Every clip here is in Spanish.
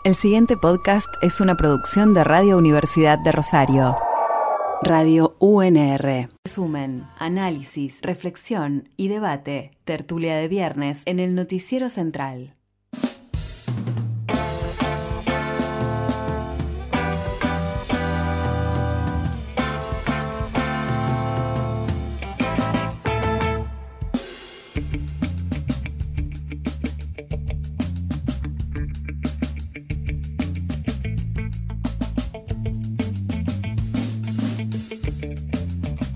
El siguiente podcast es una producción de Radio Universidad de Rosario. Radio UNR. Resumen, análisis, reflexión y debate. Tertulia de viernes en el Noticiero Central.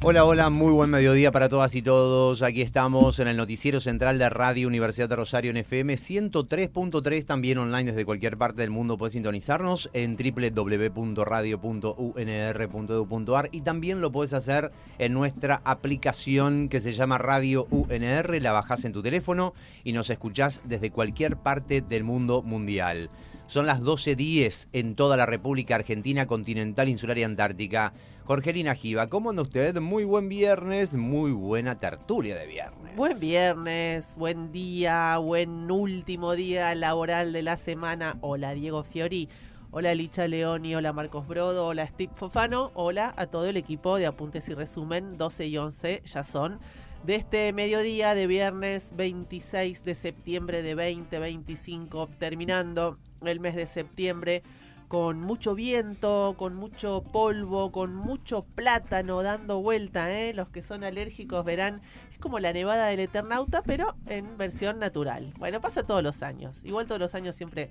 Hola, hola, muy buen mediodía para todas y todos. Aquí estamos en el Noticiero Central de Radio Universidad de Rosario en FM 103.3, también online desde cualquier parte del mundo puedes sintonizarnos en www.radio.unr.edu.ar y también lo puedes hacer en nuestra aplicación que se llama Radio UNR, la bajás en tu teléfono y nos escuchás desde cualquier parte del mundo mundial. Son las 12:10 en toda la República Argentina, continental, insular y antártica. Jorgelina Giva, ¿cómo anda usted? Muy buen viernes, muy buena tertulia de viernes. Buen viernes, buen día, buen último día laboral de la semana. Hola Diego Fiori, hola Licha Leoni, hola Marcos Brodo, hola Steve Fofano, hola a todo el equipo de Apuntes y Resumen. 12 y 11 ya son de este mediodía de viernes 26 de septiembre de 2025, terminando el mes de septiembre con mucho viento, con mucho polvo, con mucho plátano dando vuelta, Los que son alérgicos verán, es como la nevada del Eternauta, pero en versión natural. Bueno, pasa todos los años. Igual todos los años siempre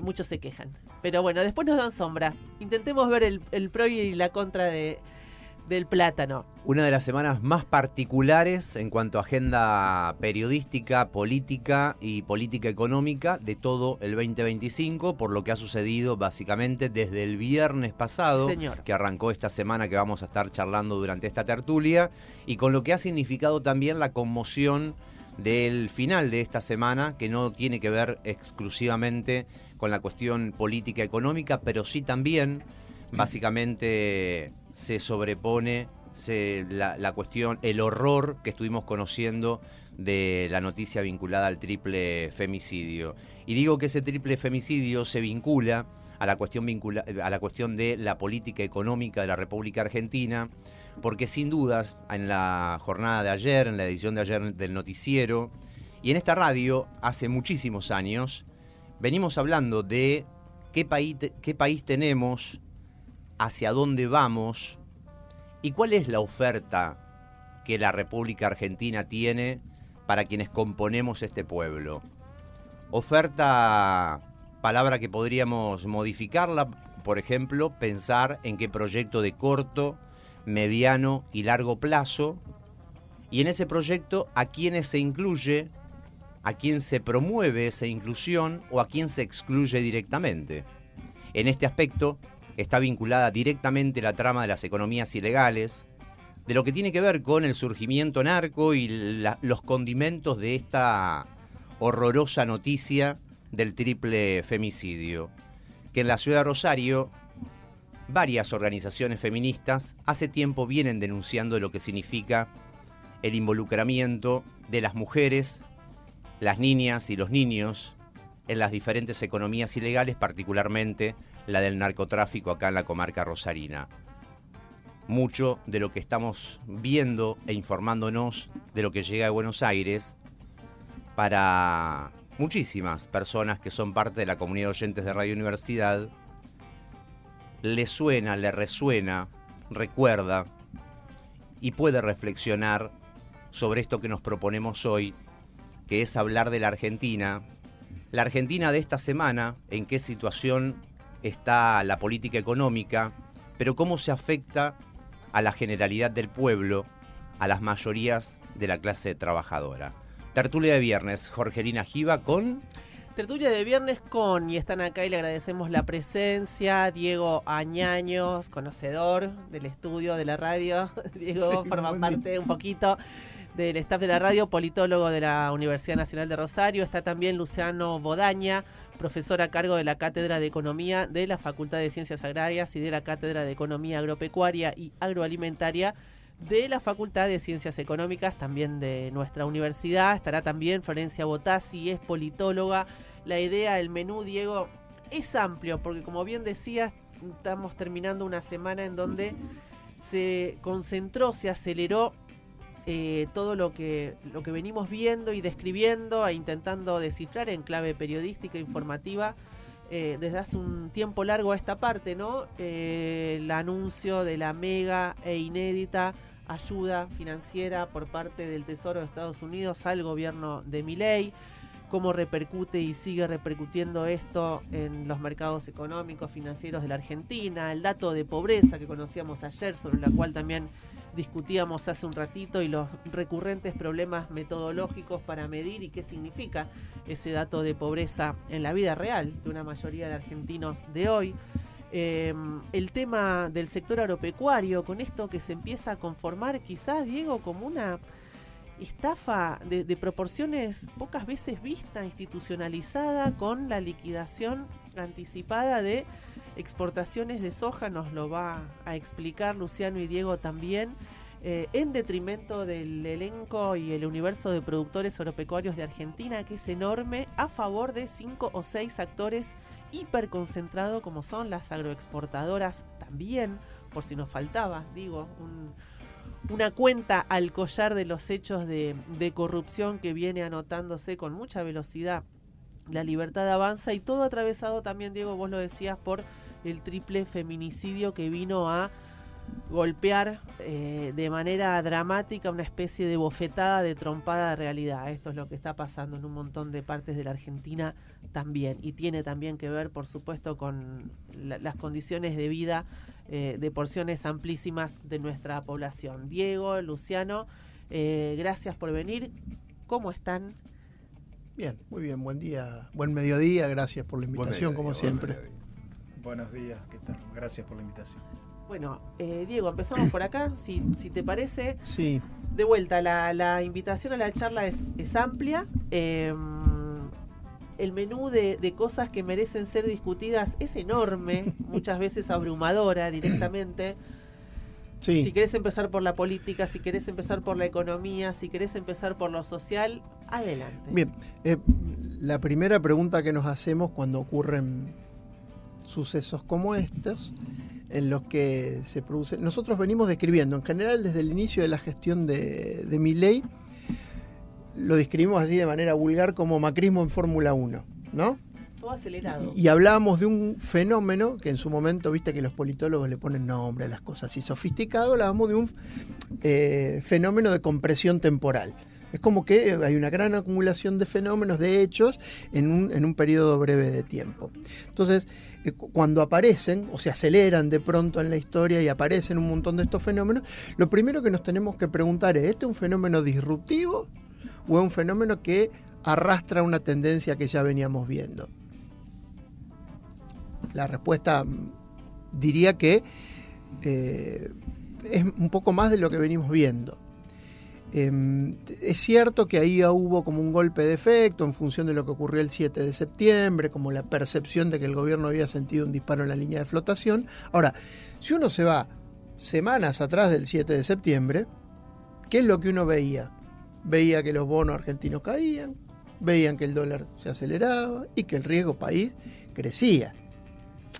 muchos se quejan. Pero bueno, después nos dan sombra. Intentemos ver el pro y la contra del plátano. Una de las semanas más particulares en cuanto a agenda periodística, política y política económica de todo el 2025, por lo que ha sucedido básicamente desde el viernes pasado, Señor, que arrancó esta semana que vamos a estar charlando durante esta tertulia, y con lo que ha significado también la conmoción del final de esta semana, que no tiene que ver exclusivamente con la cuestión política económica, pero sí también básicamente se sobrepone la cuestión, el horror que estuvimos conociendo de la noticia vinculada al triple femicidio. Y digo que ese triple femicidio se vincula a la cuestión de la política económica de la República Argentina, porque sin dudas en la jornada de ayer, en la edición de ayer del noticiero, y en esta radio hace muchísimos años, venimos hablando de qué país tenemos, hacia dónde vamos y cuál es la oferta que la República Argentina tiene para quienes componemos este pueblo. Oferta, palabra que podríamos modificarla, por ejemplo, pensar en qué proyecto de corto, mediano y largo plazo, y en ese proyecto a quiénes se incluye, a quién se promueve esa inclusión o a quién se excluye directamente. En este aspecto está vinculada directamente la trama de las economías ilegales, de lo que tiene que ver con el surgimiento narco y los condimentos de esta horrorosa noticia del triple femicidio, que en la ciudad de Rosario varias organizaciones feministas hace tiempo vienen denunciando lo que significa el involucramiento de las mujeres, las niñas y los niños en las diferentes economías ilegales, particularmente la del narcotráfico acá en la comarca rosarina. Mucho de lo que estamos viendo e informándonos de lo que llega de Buenos Aires para muchísimas personas que son parte de la comunidad de oyentes de Radio Universidad, le suena, le resuena, recuerda y puede reflexionar sobre esto que nos proponemos hoy, que es hablar de la Argentina de esta semana, en qué situación está la política económica, pero cómo se afecta a la generalidad del pueblo, a las mayorías de la clase trabajadora. Tertulia de viernes, Jorgelina Giva con... Tertulia de viernes con, y están acá y le agradecemos la presencia, Diego Añaños, conocedor del estudio, de la radio. Diego, sí, forma parte un poquito del staff de la radio, politólogo de la Universidad Nacional de Rosario. Está también Luciano Bodaña, profesor a cargo de la Cátedra de Economía de la Facultad de Ciencias Agrarias y de la Cátedra de Economía Agropecuaria y Agroalimentaria de la Facultad de Ciencias Económicas, también de nuestra universidad. Estará también Florencia Botassi, es politóloga. La idea, el menú, Diego, es amplio, porque como bien decías, estamos terminando una semana en donde se concentró, se aceleró todo lo que venimos viendo y describiendo e intentando descifrar en clave periodística, informativa, desde hace un tiempo largo a esta parte, ¿no? El anuncio de la mega e inédita ayuda financiera por parte del Tesoro de Estados Unidos al gobierno de Milei, cómo repercute y sigue repercutiendo esto en los mercados económicos, financieros de la Argentina, el dato de pobreza que conocíamos ayer, sobre la cual también discutíamos hace un ratito, y los recurrentes problemas metodológicos para medir y qué significa ese dato de pobreza en la vida real de una mayoría de argentinos de hoy. El tema del sector agropecuario, con esto que se empieza a conformar quizás, Diego, como una estafa de proporciones pocas veces vista, institucionalizada, con la liquidación anticipada de exportaciones de soja, nos lo va a explicar Luciano y Diego también, en detrimento del elenco y el universo de productores agropecuarios de Argentina, que es enorme, a favor de 5 o 6 actores hiperconcentrados como son las agroexportadoras también, por si nos faltaba, digo, una cuenta al collar de los hechos de corrupción que viene anotándose con mucha velocidad. La Libertad Avanza, y todo atravesado también, Diego, vos lo decías, por el triple feminicidio que vino a golpear de manera dramática, una especie de bofetada, de trompada de realidad. Esto es lo que está pasando en un montón de partes de la Argentina también, y tiene también que ver, por supuesto, con las condiciones de vida de porciones amplísimas de nuestra población. Diego, Luciano, gracias por venir. ¿Cómo están? Bien, muy bien, buen día, buen mediodía, gracias por la invitación, como siempre. Buenos días, ¿qué tal? Gracias por la invitación. Bueno, Diego, empezamos por acá, si te parece. Sí. De vuelta, la invitación a la charla es amplia. El menú de cosas que merecen ser discutidas es enorme, muchas veces abrumadora directamente. Sí. Si querés empezar por la política, si querés empezar por la economía, si querés empezar por lo social, adelante. Bien, la primera pregunta que nos hacemos cuando ocurren sucesos como estos, en los que se producen... Nosotros venimos describiendo, en general, desde el inicio de la gestión de Milei, lo describimos así de manera vulgar como macrismo en Fórmula 1, ¿no? Todo acelerado. Y hablábamos de un fenómeno que en su momento, viste que los politólogos le ponen nombre a las cosas, y sofisticado, hablábamos de un fenómeno de compresión temporal. Es como que hay una gran acumulación de fenómenos, de hechos, en un periodo breve de tiempo. Entonces, cuando aparecen o se aceleran de pronto en la historia y aparecen un montón de estos fenómenos, lo primero que nos tenemos que preguntar es, ¿este es un fenómeno disruptivo o es un fenómeno que arrastra una tendencia que ya veníamos viendo? La respuesta diría que es un poco más de lo que venimos viendo. Es cierto que ahí hubo como un golpe de efecto en función de lo que ocurrió el 7 de septiembre, como la percepción de que el gobierno había sentido un disparo en la línea de flotación. Ahora, si uno se va semanas atrás del 7 de septiembre, ¿qué es lo que uno veía? Veía que los bonos argentinos caían, veían que el dólar se aceleraba y que el riesgo país crecía.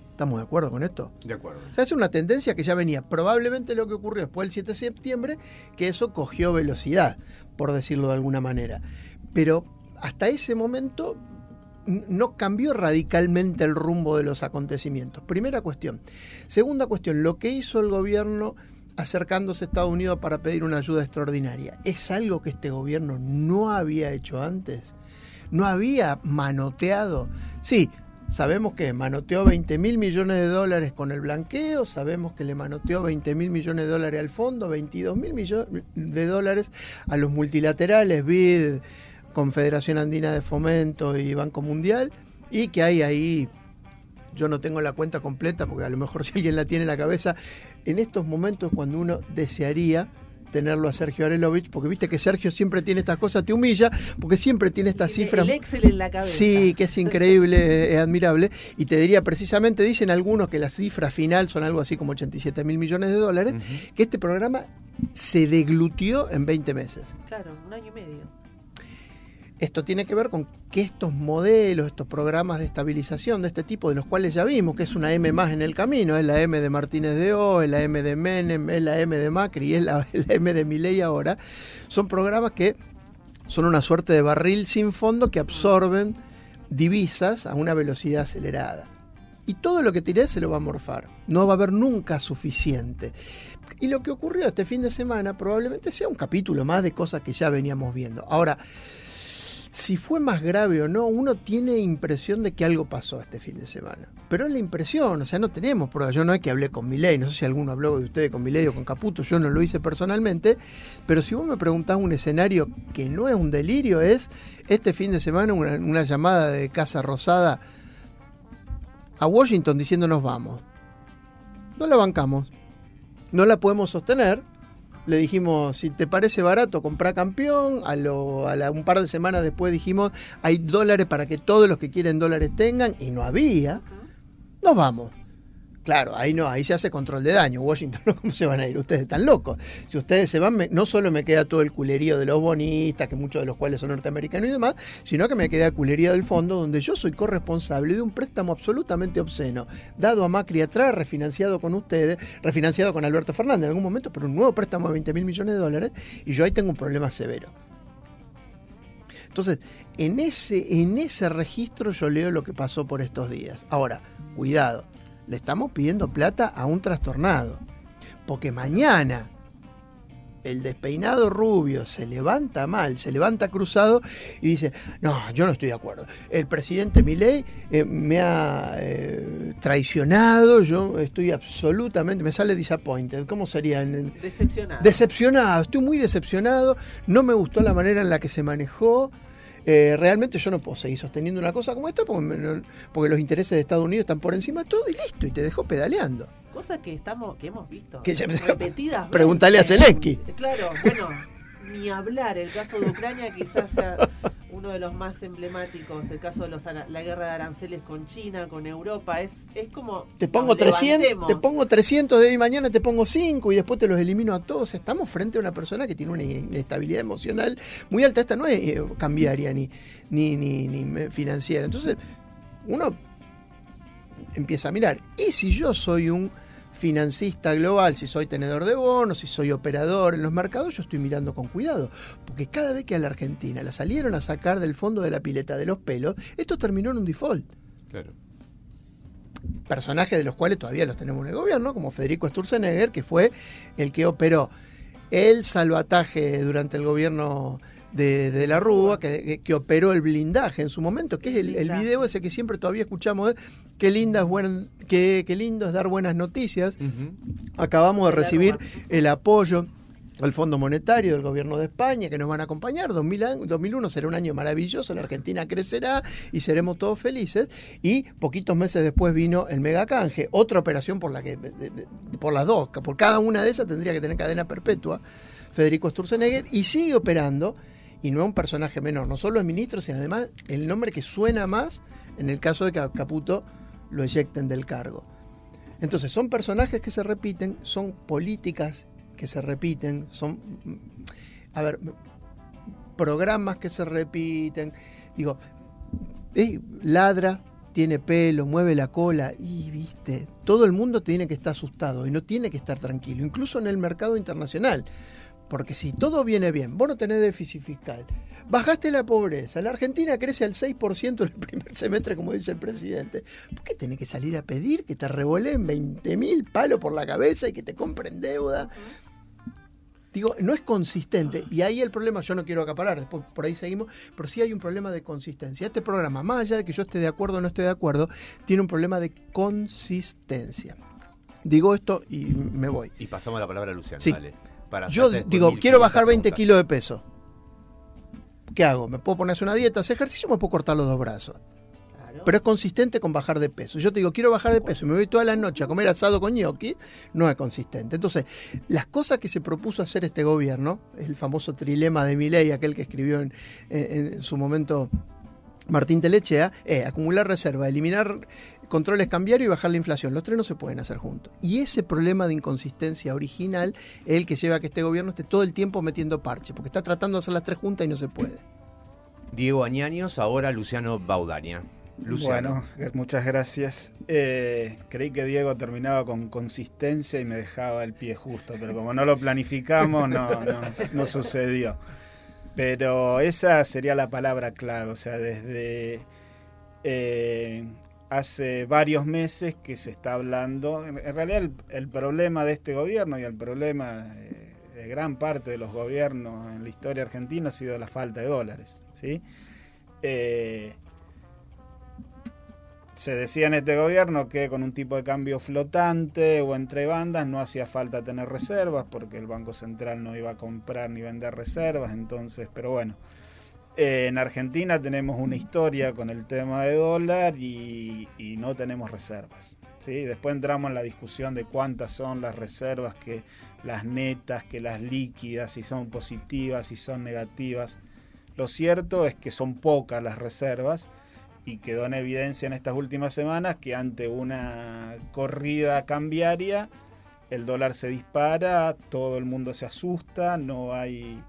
¿Estamos de acuerdo con esto? De acuerdo. O sea, es una tendencia que ya venía. Probablemente lo que ocurrió después del 7 de septiembre, que eso cogió velocidad, por decirlo de alguna manera. Pero hasta ese momento no cambió radicalmente el rumbo de los acontecimientos. Primera cuestión. Segunda cuestión, lo que hizo el gobierno acercándose a Estados Unidos para pedir una ayuda extraordinaria, ¿es algo que este gobierno no había hecho antes? ¿No había manoteado? Sí. Sabemos que manoteó 20.000 millones de dólares con el blanqueo, sabemos que le manoteó 20.000 millones de dólares al fondo, 22.000 millones de dólares a los multilaterales, BID, Confederación Andina de Fomento y Banco Mundial, y que hay ahí, yo no tengo la cuenta completa porque a lo mejor si alguien la tiene en la cabeza, en estos momentos cuando uno desearía tenerlo a Sergio Arelovich, porque viste que Sergio siempre tiene estas cosas, te humilla, porque siempre tiene estas cifras. El Excel en la cabeza. Sí, que es increíble, es admirable. Y te diría precisamente, dicen algunos que la cifra final son algo así como 87.000 millones de dólares, que este programa se deglutió en 20 meses. Claro, un año y medio. Esto tiene que ver con que estos modelos, estos programas de estabilización de este tipo, de los cuales ya vimos que es una M más en el camino, es la M de Martínez de O, es la M de Menem, es la M de Macri y es la M de Milei ahora, son programas que son una suerte de barril sin fondo que absorben divisas a una velocidad acelerada. Y todo lo que tiré se lo va a morfar. No va a haber nunca suficiente. Y lo que ocurrió este fin de semana probablemente sea un capítulo más de cosas que ya veníamos viendo. Ahora, si fue más grave o no, uno tiene impresión de que algo pasó este fin de semana. Pero es la impresión, o sea, no tenemos pruebas. Yo no es que hablé con Milei, no sé si alguno habló de ustedes con Milei o con Caputo, yo no lo hice personalmente, pero si vos me preguntás un escenario que no es un delirio, es este fin de semana una llamada de Casa Rosada a Washington diciéndonos vamos. No la bancamos, no la podemos sostener. Le dijimos, si te parece barato, comprá campeón. Un par de semanas después dijimos, hay dólares para que todos los que quieren dólares tengan, y no había. Nos vamos. Claro, ahí no, ahí se hace control de daño. Washington, ¿cómo se van a ir? Ustedes están locos. Si ustedes se van, no solo me queda todo el culerío de los bonistas, que muchos de los cuales son norteamericanos y demás, sino que me queda el culerío del fondo, donde yo soy corresponsable de un préstamo absolutamente obsceno, dado a Macri atrás, refinanciado con ustedes, refinanciado con Alberto Fernández en algún momento, pero un nuevo préstamo de 20.000 millones de dólares, y yo ahí tengo un problema severo. Entonces, en ese registro yo leo lo que pasó por estos días. Ahora, cuidado. Le estamos pidiendo plata a un trastornado. Porque mañana el despeinado rubio se levanta mal, se levanta cruzado y dice, no, yo no estoy de acuerdo. El presidente Milei me ha traicionado, yo estoy absolutamente, me sale disappointed. ¿Cómo sería? Decepcionado. Decepcionado, estoy muy decepcionado, no me gustó la manera en la que se manejó. Realmente yo no puedo seguir sosteniendo una cosa como esta porque los intereses de Estados Unidos están por encima de todo y listo, y te dejó pedaleando. Cosa que hemos visto Que repetidas veces. Preguntale a Zelensky. Claro, bueno, ni hablar, el caso de Ucrania quizás sea uno de los más emblemáticos, el caso de la guerra de aranceles con China, con Europa, es como... Te pongo 300 de hoy mañana, te pongo 5 y después te los elimino a todos. Estamos frente a una persona que tiene una inestabilidad emocional muy alta. Esta no es cambiaria ni financiera. Entonces, uno empieza a mirar. ¿Y si yo soy un financista global, si soy tenedor de bonos, si soy operador en los mercados, yo estoy mirando con cuidado? Porque cada vez que a la Argentina la salieron a sacar del fondo de la pileta de los pelos, esto terminó en un default. Claro. Personajes de los cuales todavía los tenemos en el gobierno, como Federico Sturzenegger, que fue el que operó el salvataje durante el gobierno de la Rúa, que operó el blindaje en su momento, que es el video ese que siempre todavía escuchamos, qué lindo es dar buenas noticias. Uh-huh. Acabamos de recibir el apoyo al Fondo Monetario del Gobierno de España, que nos van a acompañar. 2001 será un año maravilloso, la Argentina crecerá y seremos todos felices. Y poquitos meses después vino el megacanje, otra operación por las dos, por cada una de esas tendría que tener cadena perpetua Federico Sturzenegger, y sigue operando. Y no es un personaje menor, no solo es ministro, sino además el nombre que suena más en el caso de que a Caputo lo eyecten del cargo. Entonces, son personajes que se repiten, son políticas que se repiten, son, programas que se repiten. Digo, ladra, tiene pelo, mueve la cola y, viste, todo el mundo tiene que estar asustado y no tiene que estar tranquilo, incluso en el mercado internacional. Porque si todo viene bien, vos no tenés déficit fiscal, bajaste la pobreza, la Argentina crece al 6% en el primer semestre, como dice el presidente, ¿por qué tenés que salir a pedir que te revoleen 20.000 palos por la cabeza y que te compren deuda? Digo, no es consistente, y ahí el problema, yo no quiero acaparar, después por ahí seguimos, pero sí hay un problema de consistencia. Este programa, más allá de que yo esté de acuerdo o no esté de acuerdo, tiene un problema de consistencia. Digo esto y me voy. Y pasamos la palabra a Luciano, sí. Dale. Yo digo, quiero bajar 20 kilos de peso. ¿Qué hago? ¿Me puedo poner a hacer una dieta, hacer ejercicio, o me puedo cortar los dos brazos? Claro. Pero es consistente con bajar de peso. Yo te digo, quiero bajar de peso y me voy toda la noche a comer asado con ñoqui, no es consistente. Entonces, las cosas que se propuso hacer este gobierno, el famoso trilema de Milei, aquel que escribió en su momento Martín Telechea, acumular reserva, eliminar controles cambiarios y bajar la inflación. Los tres no se pueden hacer juntos. Y ese problema de inconsistencia original es el que lleva a que este gobierno esté todo el tiempo metiendo parche, porque está tratando de hacer las tres juntas y no se puede. Diego Añaños, ahora Luciano Baudaña. Luciano. Bueno, muchas gracias. Creí que Diego terminaba con consistencia y me dejaba el pie justo, pero como no lo planificamos, no sucedió. Pero esa sería la palabra clave, o sea, desde hace varios meses que se está hablando. En realidad el problema de este gobierno y el problema de gran parte de los gobiernos en la historia argentina ha sido la falta de dólares, ¿sí? Se decía en este gobierno que con un tipo de cambio flotante o entre bandas no hacía falta tener reservas porque el Banco Central no iba a comprar ni vender reservas, entonces, pero bueno, en Argentina tenemos una historia con el tema de dólar y no tenemos reservas, ¿sí? Después entramos en la discusión de cuántas son las reservas, que las netas, que las líquidas, si son positivas, si son negativas. Lo cierto es que son pocas las reservas y quedó en evidencia en estas últimas semanas que ante una corrida cambiaria el dólar se dispara, todo el mundo se asusta, no hay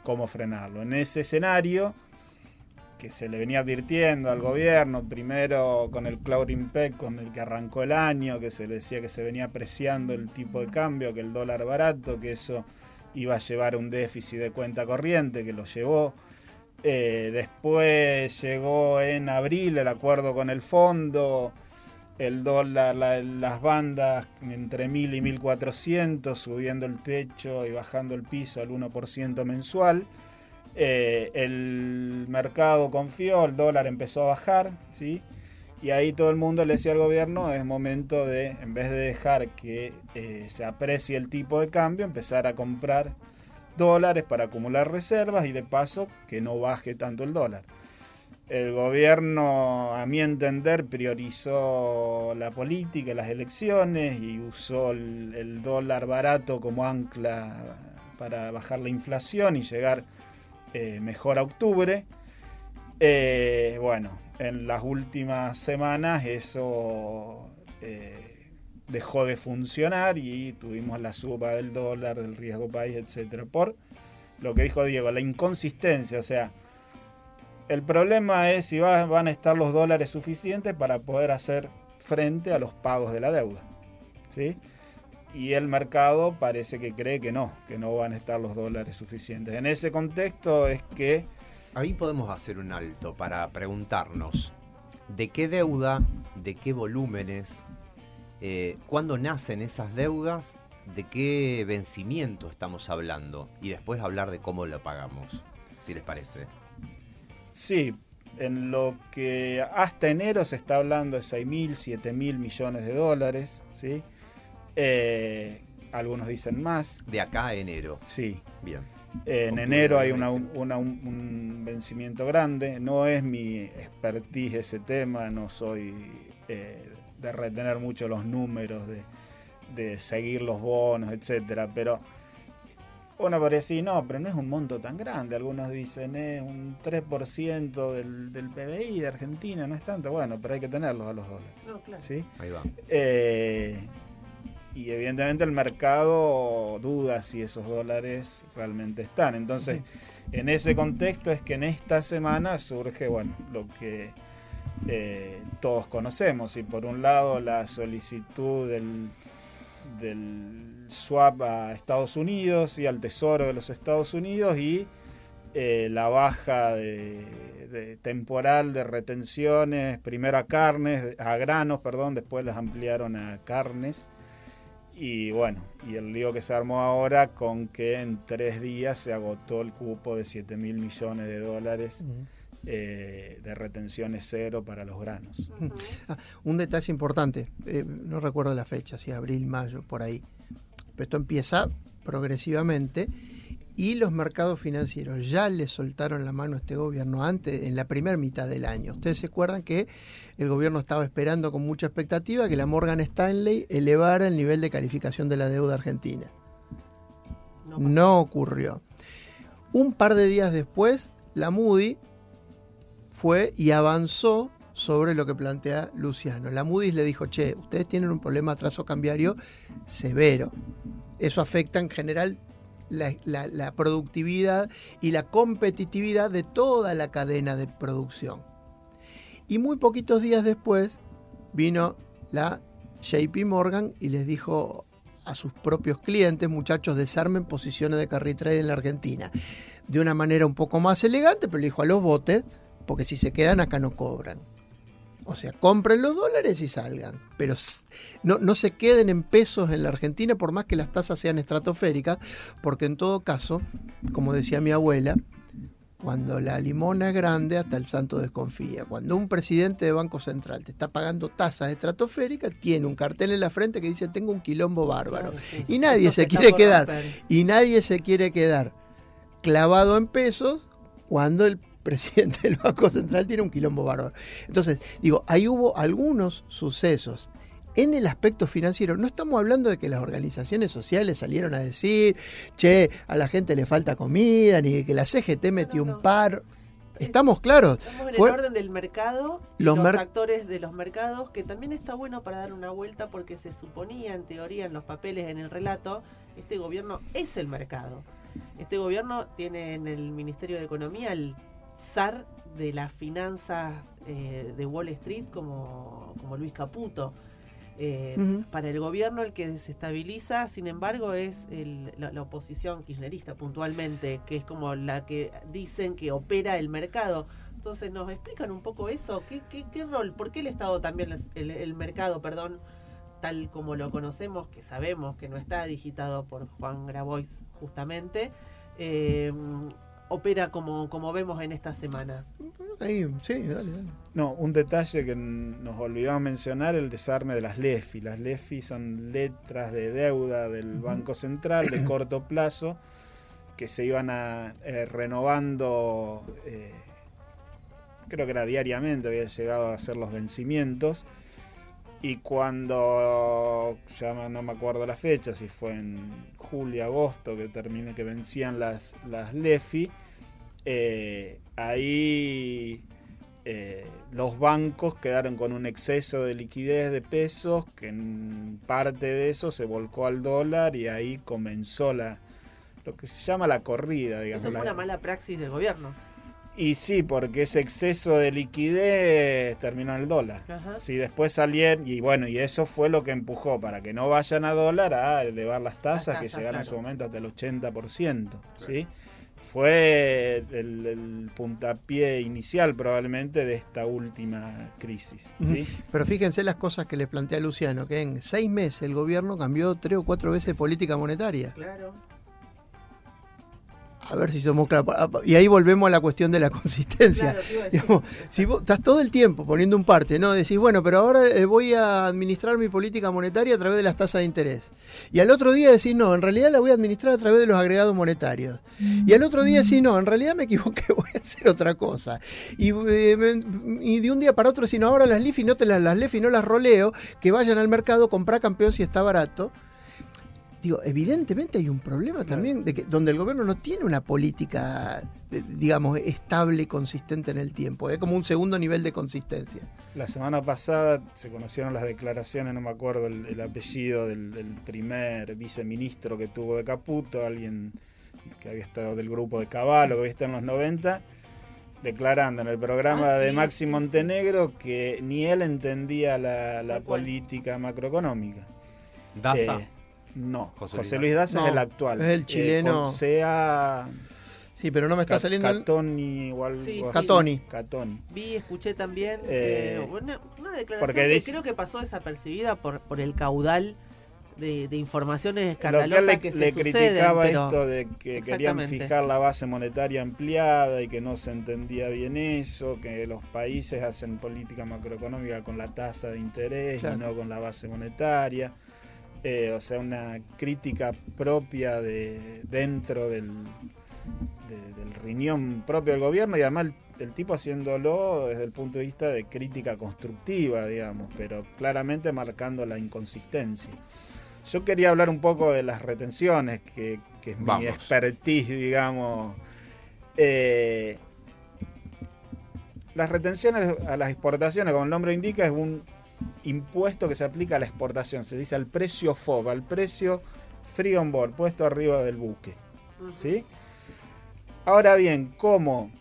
cómo frenarlo. En ese escenario que se le venía advirtiendo al gobierno, primero con el Clouding Peg con el que arrancó el año, que se le decía que se venía apreciando el tipo de cambio, que el dólar barato, que eso iba a llevar a un déficit de cuenta corriente, que lo llevó. Después llegó en abril el acuerdo con el fondo, el dólar, las bandas entre 1.000 y 1.400, subiendo el techo y bajando el piso al 1% mensual. El mercado confió, el dólar empezó a bajar, ¿sí? Y ahí todo el mundo le decía al gobierno, es momento de, en vez de dejar que se aprecie el tipo de cambio, empezar a comprar dólares para acumular reservas y de paso que no baje tanto el dólar. El gobierno, a mi entender, priorizó la política, las elecciones y usó el dólar barato como ancla para bajar la inflación y llegar mejor a octubre. Bueno, en las últimas semanas eso dejó de funcionar y tuvimos la suba del dólar, del riesgo país, etcétera, por lo que dijo Diego, la inconsistencia. O sea, el problema es si van a estar los dólares suficientes para poder hacer frente a los pagos de la deuda, ¿sí? Y el mercado parece que cree que no van a estar los dólares suficientes. En ese contexto es que Ahí podemos hacer un alto para preguntarnos de qué deuda, de qué volúmenes, cuándo nacen esas deudas, de qué vencimiento estamos hablando y después hablar de cómo lo pagamos, si les parece. sí, en lo que hasta enero se está hablando de 6.000, 7.000 millones de dólares, ¿sí? Algunos dicen más. De acá a enero. Sí. Bien. En enero hay un vencimiento grande. No es mi expertise ese tema, no soy de retener mucho los números, de seguir los bonos, etcétera, pero uno podría decir, no, pero no es un monto tan grande. Algunos dicen, es un 3% del PBI de Argentina, no es tanto. Bueno, pero hay que tenerlos a los dólares. No, claro. ¿Sí? Ahí va. Y evidentemente el mercado duda si esos dólares realmente están. Entonces, en ese contexto es que en esta semana surge, bueno, lo que todos conocemos. Y por un lado, la solicitud del swap a Estados Unidos y al Tesoro de los Estados Unidos y la baja temporal de retenciones, primero a granos, después las ampliaron a carnes. Y bueno, y el lío que se armó ahora con que en 3 días se agotó el cupo de 7.000 millones de dólares de retenciones cero para los granos. Un detalle importante, no recuerdo la fecha, si abril, mayo, por ahí. Pero esto empieza progresivamente y los mercados financieros ya le soltaron la mano a este gobierno antes, en la primera mitad del año. Ustedes se acuerdan que el gobierno estaba esperando con mucha expectativa que la Morgan Stanley elevara el nivel de calificación de la deuda argentina. No ocurrió. Un par de días después, la Moody fue y avanzó sobre lo que plantea Luciano. La Moody's le dijo, che, ustedes tienen un problema de atraso cambiario severo. Eso afecta en general la productividad y la competitividad de toda la cadena de producción. Y muy poquitos días después vino la JP Morgan y les dijo a sus propios clientes: muchachos, desarmen posiciones de carry trade en la Argentina. De una manera un poco más elegante, pero le dijo a los botes, porque si se quedan acá no cobran. O sea, compren los dólares y salgan. Pero no se queden en pesos en la Argentina, por más que las tasas sean estratosféricas, porque en todo caso, como decía mi abuela, cuando la limona es grande, hasta el santo desconfía. Cuando un presidente de Banco Central te está pagando tasas estratosféricas, tiene un cartel en la frente que dice: tengo un quilombo bárbaro. Claro, sí. Y nadie se quiere quedar. Y nadie se quiere quedar clavado en pesos cuando el presidente del Banco Central tiene un quilombo bárbaro. Entonces, digo, ahí hubo algunos sucesos. En el aspecto financiero, no estamos hablando de que las organizaciones sociales salieron a decir: che, a la gente le falta comida, ni de que la CGT metió un paro. Estamos claros. Estamos en el orden del mercado, y los actores de los mercados, que también está bueno para dar una vuelta, porque se suponía, en teoría, en los papeles, en el relato, este gobierno es el mercado. Este gobierno tiene en el Ministerio de Economía el zar de las finanzas de Wall Street como Luis Caputo. Para el gobierno, el que desestabiliza, sin embargo, es la oposición kirchnerista puntualmente, que es como la que dicen que opera el mercado. Entonces, ¿nos explican un poco eso? ¿Qué rol? ¿Por qué el Estado también, el mercado, perdón, tal como lo conocemos, que sabemos que no está digitado por Juan Grabois justamente, opera como vemos en estas semanas? Ahí, sí, dale. No, un detalle que nos olvidamos mencionar: el desarme de las LEFI. Las LEFI son letras de deuda del Banco Central de corto plazo que se iban renovando, creo que era diariamente, había llegado a hacer los vencimientos. Y cuando, ya no me acuerdo la fecha, si fue en julio, agosto, que vencían las LEFI, ahí los bancos quedaron con un exceso de liquidez de pesos, que en parte de eso se volcó al dólar, y ahí comenzó lo que se llama la corrida, digamos. Eso fue una mala praxis del gobierno. Y sí, porque ese exceso de liquidez terminó en el dólar. Ajá. Sí, después salieron, y bueno, y eso fue lo que empujó para que no vayan a dólar a elevar las tasas, que llegaron, claro, en su momento hasta el 80%. ¿Sí? Fue el puntapié inicial probablemente de esta última crisis. ¿Sí? Pero fíjense las cosas que le plantea Luciano, que en 6 meses el gobierno cambió 3 o 4 veces política monetaria. Claro. A ver si somos claros. Y ahí volvemos a la cuestión de la consistencia. Claro, digamos, si vos estás todo el tiempo poniendo un parte, ¿no? Decís, bueno, pero ahora voy a administrar mi política monetaria a través de las tasas de interés. Y al otro día decís, no, en realidad la voy a administrar a través de los agregados monetarios. Y al otro día decís, no, en realidad me equivoqué, voy a hacer otra cosa. Y de un día para otro decís, no, ahora las LEFI las LEFI no las roleo, que vayan al mercado, comprar campeón si está barato. Digo, evidentemente hay un problema también donde el gobierno no tiene una política, digamos, estable y consistente en el tiempo. Es como un segundo nivel de consistencia. La semana pasada se conocieron las declaraciones, no me acuerdo el apellido del primer viceministro que tuvo de Caputo, alguien que había estado del grupo de Cavallo, que había estado en los 90, declarando en el programa de Maxi Montenegro que ni él entendía la política macroeconómica. Daza. No, José Luis Daza es el actual. Es el chileno. Sí, pero no me está saliendo Catoni o algo así. Catoni. Escuché también una declaración que creo que pasó desapercibida por el caudal de informaciones escandalosas que se le suceden. Criticaba esto de que querían fijar la base monetaria ampliada y que no se entendía bien eso, que los países hacen política macroeconómica con la tasa de interés, claro, y no con la base monetaria. O sea, una crítica propia dentro del riñón propio del gobierno, y además el tipo haciéndolo desde el punto de vista de crítica constructiva, digamos, pero claramente marcando la inconsistencia. Yo quería hablar un poco de las retenciones, que es mi expertise, digamos. Las retenciones a las exportaciones, como el nombre indica, es un impuesto que se aplica a la exportación, se dice al precio FOB, al precio free on board, puesto arriba del buque. ¿sí? Ahora bien, ¿cómo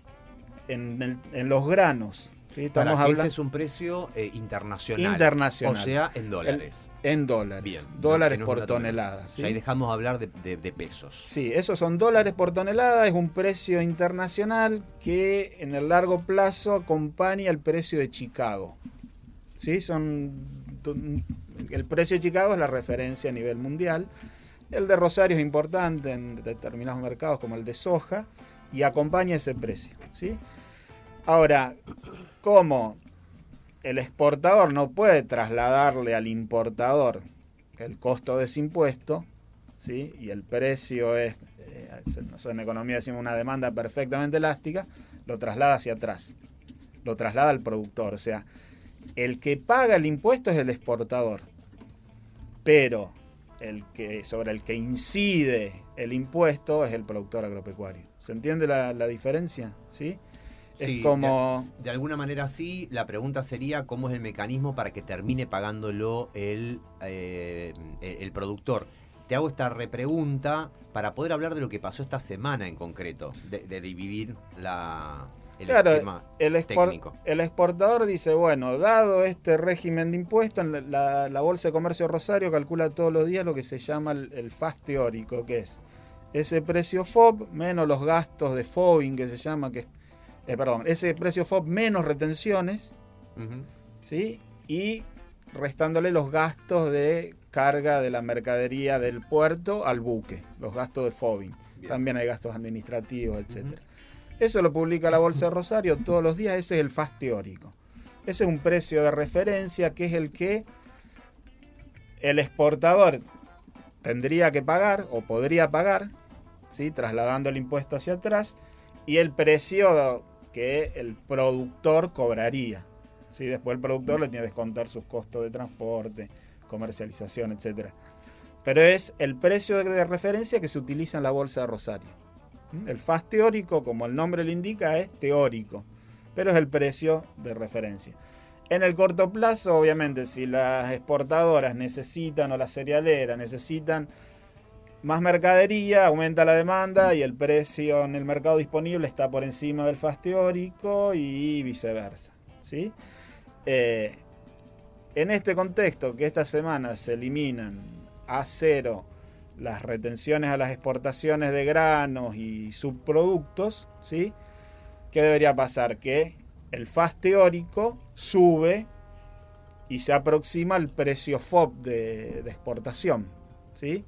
en los granos? ¿Sí? Para que ese es un precio internacional. O sea, en dólares. En dólares. Bien. Dólares no por tonelada. ¿Sí? Ahí dejamos hablar de pesos. Sí, esos son dólares por tonelada. Es un precio internacional que en el largo plazo acompaña el precio de Chicago. ¿Sí? El precio de Chicago es la referencia a nivel mundial. El de Rosario es importante en determinados mercados como el de soja y acompaña ese precio, ¿sí? Ahora, como el exportador no puede trasladarle al importador el costo de ese impuesto, ¿sí? Y el precio es, nosotros en economía decimos una demanda perfectamente elástica, lo traslada hacia atrás, lo traslada al productor. O sea, el que paga el impuesto es el exportador, pero sobre el que incide el impuesto es el productor agropecuario. ¿Se entiende la diferencia? ¿Sí? Sí, es como... de alguna manera sí. La pregunta sería cómo es el mecanismo para que termine pagándolo el productor. Te hago esta repregunta para poder hablar de lo que pasó esta semana en concreto, de dividir el esquema técnico. El exportador dice, bueno, dado este régimen de impuestos, la Bolsa de Comercio de Rosario calcula todos los días lo que se llama el FAS teórico, que es ese precio FOB menos los gastos de FOBing, que se llama, ese precio FOB menos retenciones, ¿sí? Y restándole los gastos de carga de la mercadería del puerto al buque, los gastos de FOBing. Bien. También hay gastos administrativos, etcétera. Eso lo publica la Bolsa de Rosario todos los días. Ese es el FAS teórico. Ese es un precio de referencia que es el que el exportador tendría que pagar o podría pagar, ¿sí? Trasladando el impuesto hacia atrás, y el precio que el productor cobraría, ¿sí? Después el productor le tiene que descontar sus costos de transporte, comercialización, etcétera. Pero es el precio de referencia que se utiliza en la Bolsa de Rosario. El FAS teórico, como el nombre lo indica, es teórico, pero es el precio de referencia. En el corto plazo, obviamente, si las exportadoras necesitan, o las cerealeras necesitan más mercadería, aumenta la demanda y el precio en el mercado disponible está por encima del FAS teórico y viceversa, ¿sí? En este contexto, que esta semana se eliminan a cero las retenciones a las exportaciones de granos y subproductos, ¿sí? ¿Qué debería pasar? Que el FAS teórico sube y se aproxima al precio FOB de exportación, ¿sí?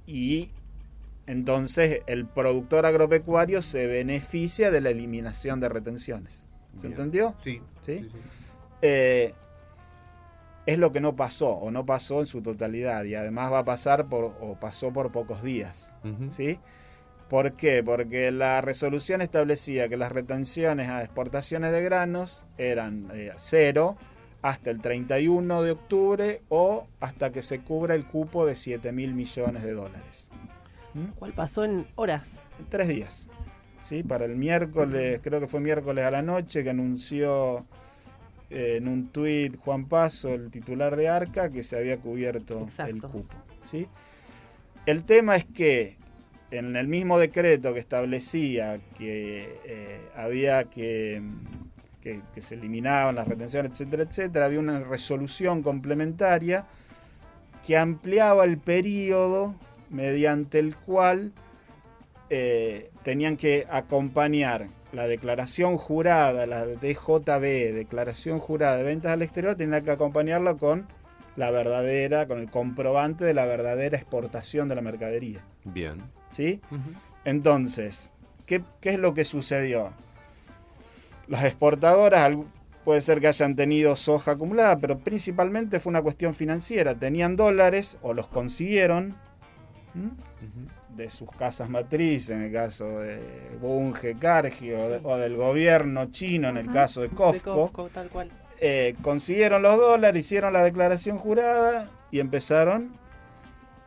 Y entonces el productor agropecuario se beneficia de la eliminación de retenciones. ¿Se entendió? Sí. ¿Sí? Sí, sí. Es lo que no pasó, o no pasó en su totalidad, y además va a pasar pasó por pocos días. ¿Sí? ¿Por qué? Porque la resolución establecía que las retenciones a exportaciones de granos eran cero hasta el 31 de octubre o hasta que se cubra el cupo de 7.000 millones de dólares. ¿Cuál pasó en horas? En 3 días. ¿Sí? Para el miércoles, creo que fue miércoles a la noche, que anunció en un tuit Juan Paso, el titular de Arca, que se había cubierto el cupo, ¿sí? El tema es que en el mismo decreto que establecía que había que se eliminaban las retenciones, etcétera, etcétera, había una resolución complementaria que ampliaba el periodo mediante el cual tenían que acompañar la declaración jurada, la DJB, declaración jurada de ventas al exterior, tenía que acompañarla con con el comprobante de la verdadera exportación de la mercadería. Bien. ¿Sí? Entonces, ¿qué es lo que sucedió? Las exportadoras, puede ser que hayan tenido soja acumulada, pero principalmente fue una cuestión financiera. Tenían dólares o los consiguieron de sus casas matrices, en el caso de Bunge, Cargill, o del gobierno chino, en el caso de COFCO. Tal cual. Consiguieron los dólares, hicieron la declaración jurada y empezaron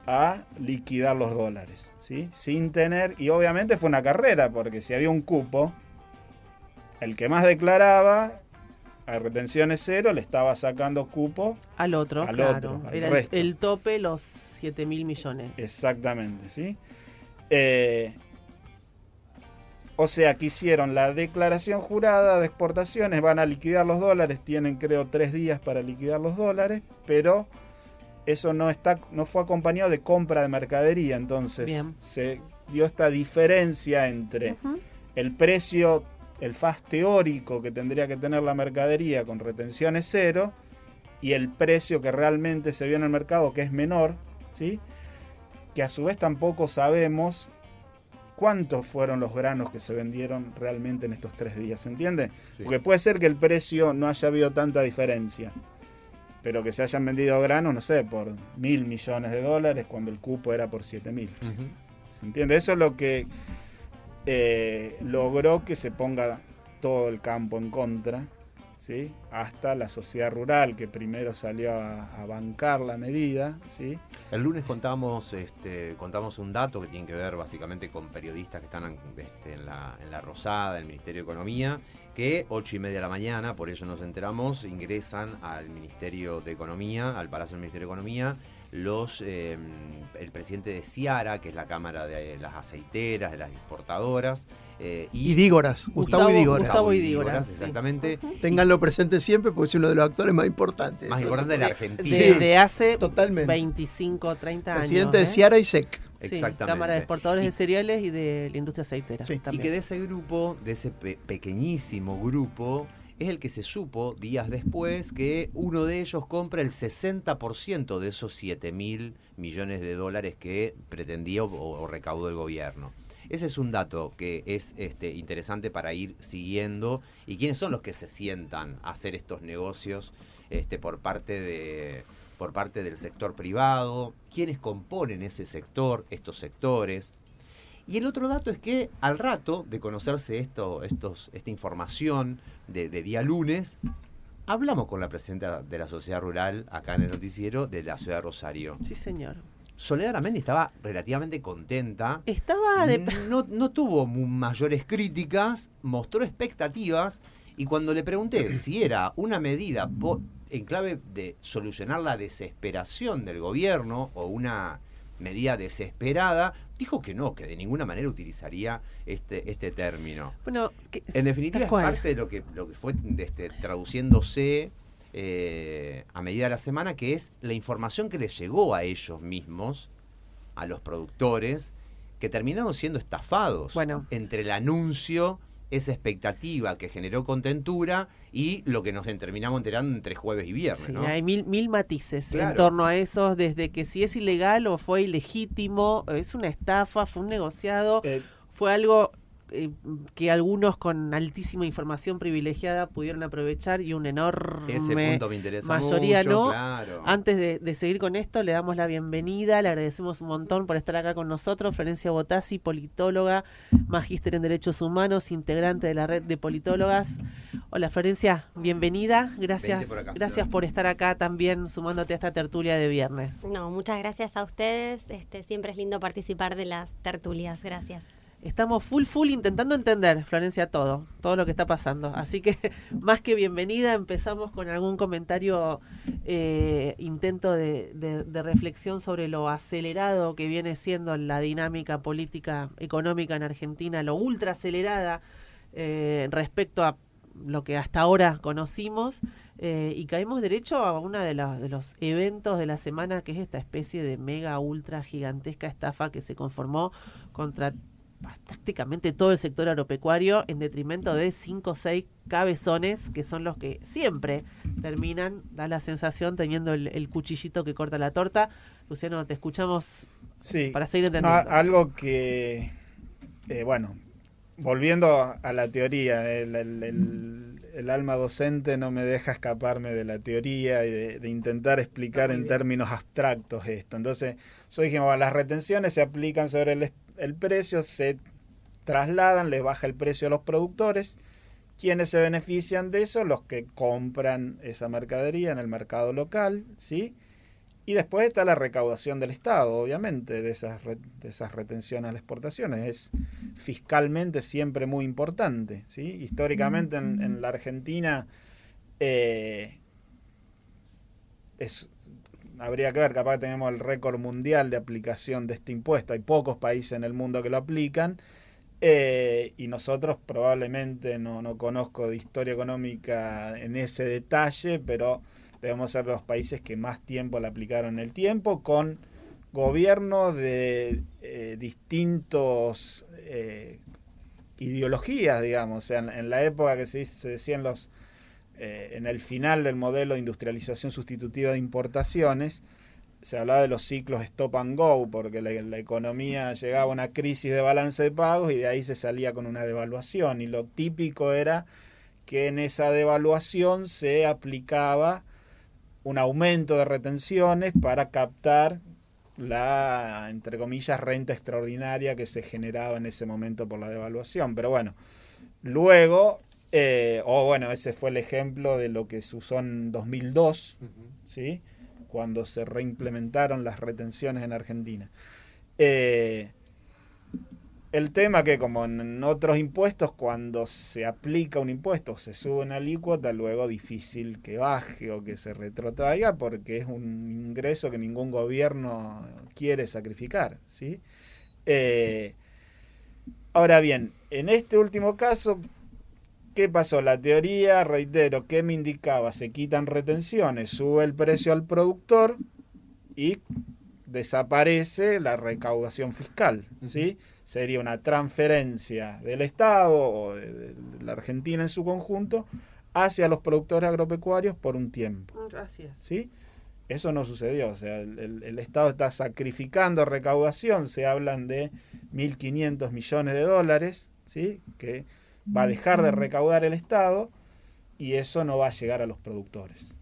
a liquidar los dólares, ¿sí? Sin tener, y obviamente fue una carrera, porque si había un cupo, el que más declaraba a retenciones cero le estaba sacando cupo al otro. Era el tope, los 7.000 millones. Exactamente, ¿sí? O sea, que hicieron la declaración jurada de exportaciones, van a liquidar los dólares, tienen creo 3 días para liquidar los dólares, pero eso no fue acompañado de compra de mercadería, entonces Bien. se dio esta diferencia entre el precio, el FAS teórico que tendría que tener la mercadería con retenciones cero y el precio que realmente se vio en el mercado, que es menor, ¿sí? Que a su vez tampoco sabemos cuántos fueron los granos que se vendieron realmente en estos 3 días, ¿se entiende? Sí. Porque puede ser que el precio no haya habido tanta diferencia, pero que se hayan vendido granos, no sé, por $1.000 millones cuando el cupo era por 7.000. ¿Se entiende? Eso es lo que logró que se ponga todo el campo en contra, ¿sí? Hasta la sociedad rural, que primero salió a bancar la medida, ¿sí? El lunes contamos un dato que tiene que ver básicamente con periodistas que están en la Rosada, el Ministerio de Economía, que 8:30 de la mañana, por eso nos enteramos, ingresan al Ministerio de Economía, al Palacio del Ministerio de Economía, el presidente de Ciara, que es la Cámara de las Aceiteras, de las exportadoras, Y Dígoras, Gustavo Idígoras. Gustavo Idígoras, sí. exactamente. Ténganlo presente siempre porque es uno de los actores más importantes. Más importante de la Argentina. De hace Totalmente. 25, 30 años. Presidente de Ciara y SEC. Sí, Exactamente. Cámara de Exportadores de Cereales y de la Industria Aceitera. Sí. Y también. que de ese grupo, de ese pequeñísimo grupo, es el que se supo días después que uno de ellos compra el 60% de esos 7.000 millones de dólares que pretendía o recaudó el gobierno. Ese es un dato que es interesante para ir siguiendo. ¿Y quiénes son los que se sientan a hacer estos negocios por parte del sector privado? ¿Quiénes componen ese sector, estos sectores? Y el otro dato es que al rato de conocerse esta información de día lunes, hablamos con la presidenta de la Sociedad Rural acá en el noticiero de la ciudad de Rosario. Sí, señor. Soledad Aramendi estaba relativamente contenta. Estaba No tuvo mayores críticas, mostró expectativas, y cuando le pregunté si era una medida en clave de solucionar la desesperación del gobierno o una medida desesperada, dijo que no, que de ninguna manera utilizaría este término. Bueno, En definitiva, es parte de lo que fue traduciéndose a medida de la semana, que es la información que les llegó a ellos mismos, a los productores, que terminaron siendo estafados entre el anuncio, esa expectativa que generó contentura y lo que nos terminamos enterando entre jueves y viernes. Sí, ¿no? hay mil matices Claro. en torno a eso, desde que si es ilegal o fue ilegítimo, es una estafa, fue un negociado, fue algo que algunos con altísima información privilegiada pudieron aprovechar y un enorme Ese punto me interesa mayoría mucho, no. claro. Antes de seguir con esto, le damos la bienvenida, le agradecemos un montón por estar acá con nosotros. Florencia Botassi, politóloga, magíster en Derechos Humanos, integrante de la red de politólogas. Hola Florencia, bienvenida, gracias por estar acá también sumándote a esta tertulia de viernes. No, muchas gracias a ustedes, siempre es lindo participar de las tertulias, gracias. Estamos full intentando entender, Florencia, todo lo que está pasando. Así que, más que bienvenida, empezamos con algún comentario, intento de reflexión sobre lo acelerado que viene siendo la dinámica política económica en Argentina, lo ultra acelerada respecto a lo que hasta ahora conocimos, y caemos derecho a uno de los eventos de la semana, que es esta especie de mega, ultra, gigantesca estafa que se conformó contra prácticamente todo el sector agropecuario en detrimento de 5 o 6 cabezones que son los que siempre terminan, da la sensación, teniendo el cuchillito que corta la torta. Luciano, te escuchamos para seguir entendiendo. No, algo que, volviendo a la teoría, el alma docente no me deja escaparme de la teoría y de intentar explicar en términos abstractos esto. Entonces, dijimos, las retenciones se aplican sobre el precio, se trasladan, les baja el precio a los productores. ¿Quiénes se benefician de eso? Los que compran esa mercadería en el mercado local, ¿sí? Y después está la recaudación del Estado, obviamente, de esas retenciones a las exportaciones. Es fiscalmente siempre muy importante, ¿sí? Históricamente en la Argentina habría que ver, capaz que tenemos el récord mundial de aplicación de este impuesto. Hay pocos países en el mundo que lo aplican. Y nosotros probablemente, no conozco de historia económica en ese detalle, pero debemos ser los países que más tiempo la aplicaron en el tiempo, con gobiernos de distintos ideologías, digamos. O sea, en la época que se decían en el final del modelo de industrialización sustitutiva de importaciones, se hablaba de los ciclos stop and go, porque la economía llegaba a una crisis de balance de pagos y de ahí se salía con una devaluación. Y lo típico era que en esa devaluación se aplicaba un aumento de retenciones para captar la, entre comillas, renta extraordinaria que se generaba en ese momento por la devaluación. Pero bueno, luego, ese fue el ejemplo de lo que se usó en 2002, ¿sí?, cuando se reimplementaron las retenciones en Argentina. El tema que, como en otros impuestos, cuando se aplica un impuesto, se sube una alícuota, luego difícil que baje o que se retrotraiga, porque es un ingreso que ningún gobierno quiere sacrificar, ¿sí? Ahora bien, en este último caso, ¿qué pasó? La teoría, reitero, ¿qué me indicaba? Se quitan retenciones, sube el precio al productor y desaparece la recaudación fiscal, ¿sí? Sería una transferencia del Estado o de la Argentina en su conjunto hacia los productores agropecuarios por un tiempo. Gracias. ¿Sí? Eso no sucedió, o sea, el Estado está sacrificando recaudación, se hablan de 1.500 millones de dólares, ¿sí?, que va a dejar de recaudar el Estado y eso no va a llegar a los productores.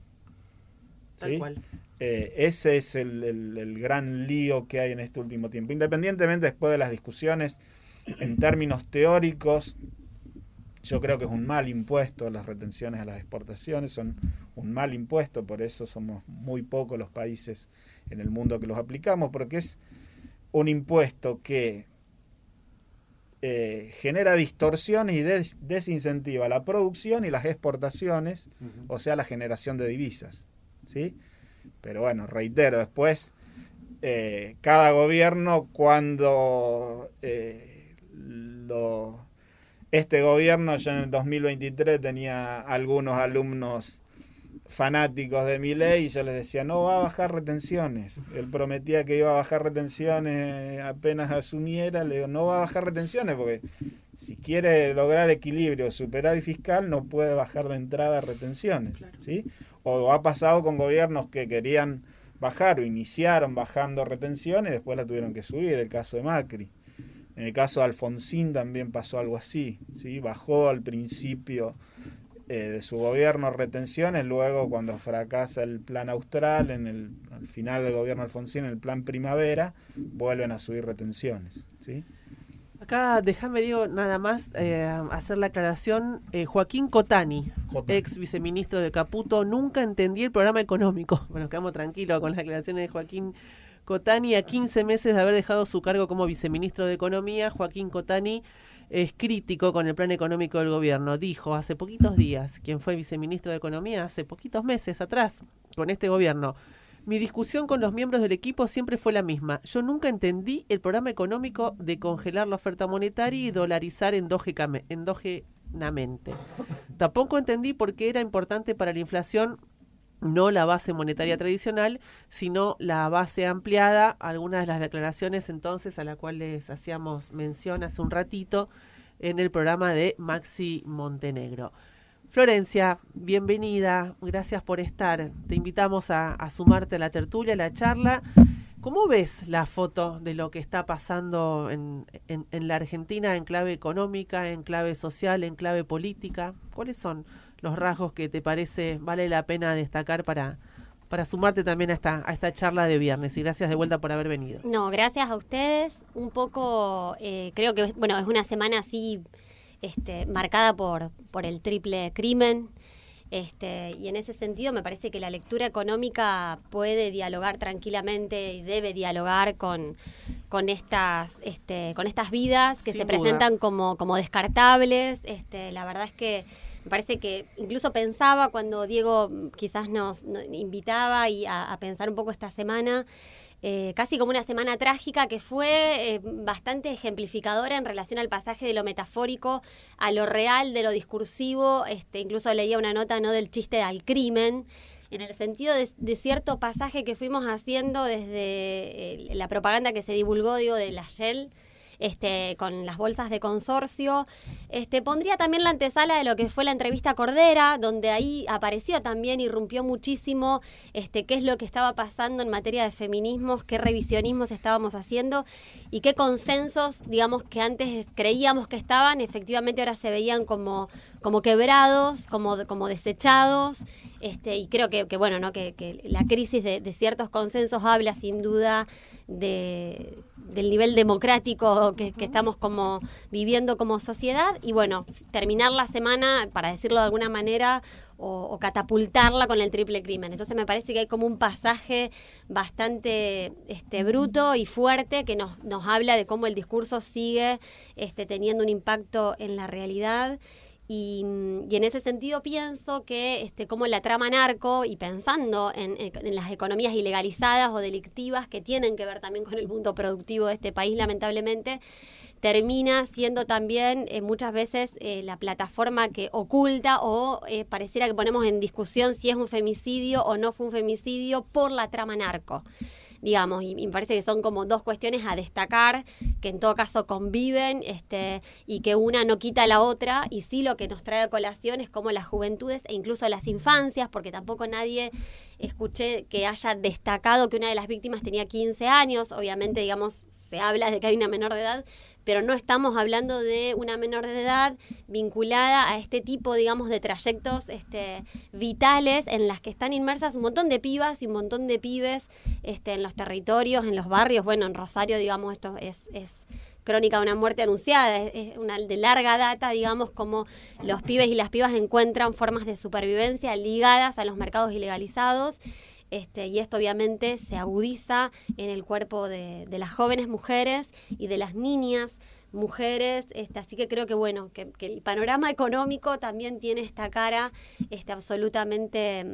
Tal ¿Sí? cual. Ese es el gran lío que hay en este último tiempo. Independientemente después de las discusiones, en términos teóricos, yo creo que es un mal impuesto las retenciones a las exportaciones, son un mal impuesto, por eso somos muy pocos los países en el mundo que los aplicamos, porque es un impuesto que genera distorsiones y desincentiva la producción y las exportaciones, o sea, la generación de divisas, ¿sí? Pero bueno, reitero, después cada gobierno, cuando este gobierno, ya en el 2023 tenía algunos alumnos fanáticos de Milei y yo les decía, no va a bajar retenciones. Él prometía que iba a bajar retenciones apenas asumiera. Le digo, no va a bajar retenciones porque si quiere lograr equilibrio, superávit fiscal, no puede bajar de entrada retenciones, claro. ¿Sí? O ha pasado con gobiernos que querían bajar o iniciaron bajando retenciones y después la tuvieron que subir, el caso de Macri. En el caso de Alfonsín también pasó algo así, ¿sí? Bajó al principio de su gobierno retenciones, luego cuando fracasa el plan Austral, al final del gobierno Alfonsín, el plan Primavera, vuelven a subir retenciones, ¿sí? Acá déjame, Diego, nada más hacer la aclaración. Joaquín Cotani, ex viceministro de Caputo, nunca entendí el programa económico. Bueno, quedamos tranquilos con las aclaraciones de Joaquín Cotani. A 15 meses de haber dejado su cargo como viceministro de Economía, Joaquín Cotani es crítico con el plan económico del gobierno. Dijo hace poquitos días, quien fue viceministro de Economía hace poquitos meses atrás, con este gobierno: mi discusión con los miembros del equipo siempre fue la misma. Yo nunca entendí el programa económico de congelar la oferta monetaria y dolarizar endógenamente. Tampoco entendí por qué era importante para la inflación no la base monetaria tradicional, sino la base ampliada. Algunas de las declaraciones entonces a las cuales hacíamos mención hace un ratito en el programa de Maxi Montenegro. Florencia, bienvenida, gracias por estar. Te invitamos a sumarte a la tertulia, a la charla. ¿Cómo ves la foto de lo que está pasando en la Argentina en clave económica, en clave social, en clave política? ¿Cuáles son los rasgos que te parece vale la pena destacar para sumarte también a esta charla de viernes? Y gracias de vuelta por haber venido. No, gracias a ustedes. Un poco, creo que es una semana así marcada por el triple crimen. Y en ese sentido me parece que la lectura económica puede dialogar tranquilamente y debe dialogar con estas vidas que Sin se duda presentan como descartables. La verdad es que Me parece que incluso pensaba cuando Diego quizás nos invitaba a pensar un poco esta semana, casi como una semana trágica que fue bastante ejemplificadora en relación al pasaje de lo metafórico a lo real, de lo discursivo. Incluso leía una nota, ¿no?, del chiste al crimen, en el sentido de cierto pasaje que fuimos haciendo desde la propaganda que se divulgó, digo, de la Shell, con las bolsas de consorcio. Pondría también la antesala de lo que fue la entrevista a Cordera, donde ahí apareció también, irrumpió muchísimo qué es lo que estaba pasando en materia de feminismos, qué revisionismos estábamos haciendo y qué consensos, digamos, que antes creíamos que estaban, efectivamente ahora se veían como quebrados, como desechados, y creo que bueno, ¿no?, que la crisis de ciertos consensos habla sin duda del nivel democrático que estamos como viviendo como sociedad. Y bueno, terminar la semana, para decirlo de alguna manera, o catapultarla con el triple crimen. Entonces me parece que hay como un pasaje bastante bruto y fuerte que nos habla de cómo el discurso sigue teniendo un impacto en la realidad. Y en ese sentido pienso que como la trama narco, y pensando en las economías ilegalizadas o delictivas que tienen que ver también con el mundo productivo de este país, lamentablemente, termina siendo también muchas veces la plataforma que oculta o pareciera que ponemos en discusión si es un femicidio o no fue un femicidio por la trama narco. Digamos, y me parece que son como dos cuestiones a destacar, que en todo caso conviven, y que una no quita a la otra, y sí lo que nos trae a colación es como las juventudes e incluso las infancias, porque tampoco nadie escuché que haya destacado que una de las víctimas tenía 15 años, obviamente, digamos, se habla de que hay una menor de edad, pero no estamos hablando de una menor de edad vinculada a este tipo, digamos, de trayectos vitales en las que están inmersas un montón de pibas y un montón de pibes en los territorios, en los barrios. Bueno, en Rosario, digamos, esto es crónica de una muerte anunciada, es una de larga data, digamos, como los pibes y las pibas encuentran formas de supervivencia ligadas a los mercados ilegalizados. Y esto obviamente se agudiza en el cuerpo de las jóvenes mujeres y de las niñas mujeres, así que creo que bueno, que el panorama económico también tiene esta cara absolutamente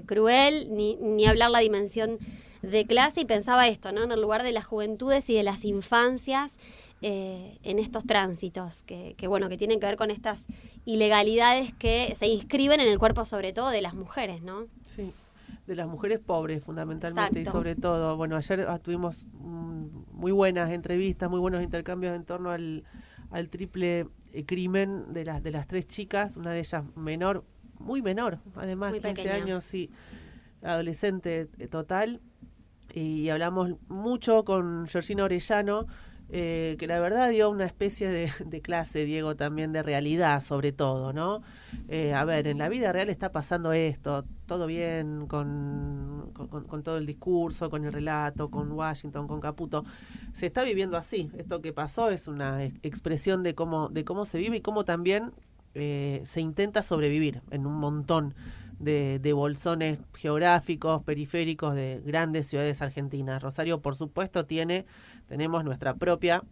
cruel, ni hablar la dimensión de clase, y pensaba esto, ¿no?, en el lugar de las juventudes y de las infancias en estos tránsitos, que bueno, que tienen que ver con estas ilegalidades que se inscriben en el cuerpo sobre todo de las mujeres, ¿no? Sí. De las mujeres pobres fundamentalmente. Exacto. Y sobre todo, bueno, ayer tuvimos muy buenas entrevistas, muy buenos intercambios en torno al triple crimen de las tres chicas, una de ellas menor, muy menor, además, muy 15 pequeña. Años, sí, adolescente total, y hablamos mucho con Georgina Orellano, que la verdad dio una especie de clase, Diego, también de realidad sobre todo, ¿no? A ver, en la vida real está pasando esto, todo bien con todo el discurso, con el relato, con Washington, con Caputo. Se está viviendo así. Esto que pasó es una expresión de cómo se vive y cómo también se intenta sobrevivir en un montón de bolsones geográficos, periféricos de grandes ciudades argentinas. Rosario, por supuesto, tenemos nuestra propia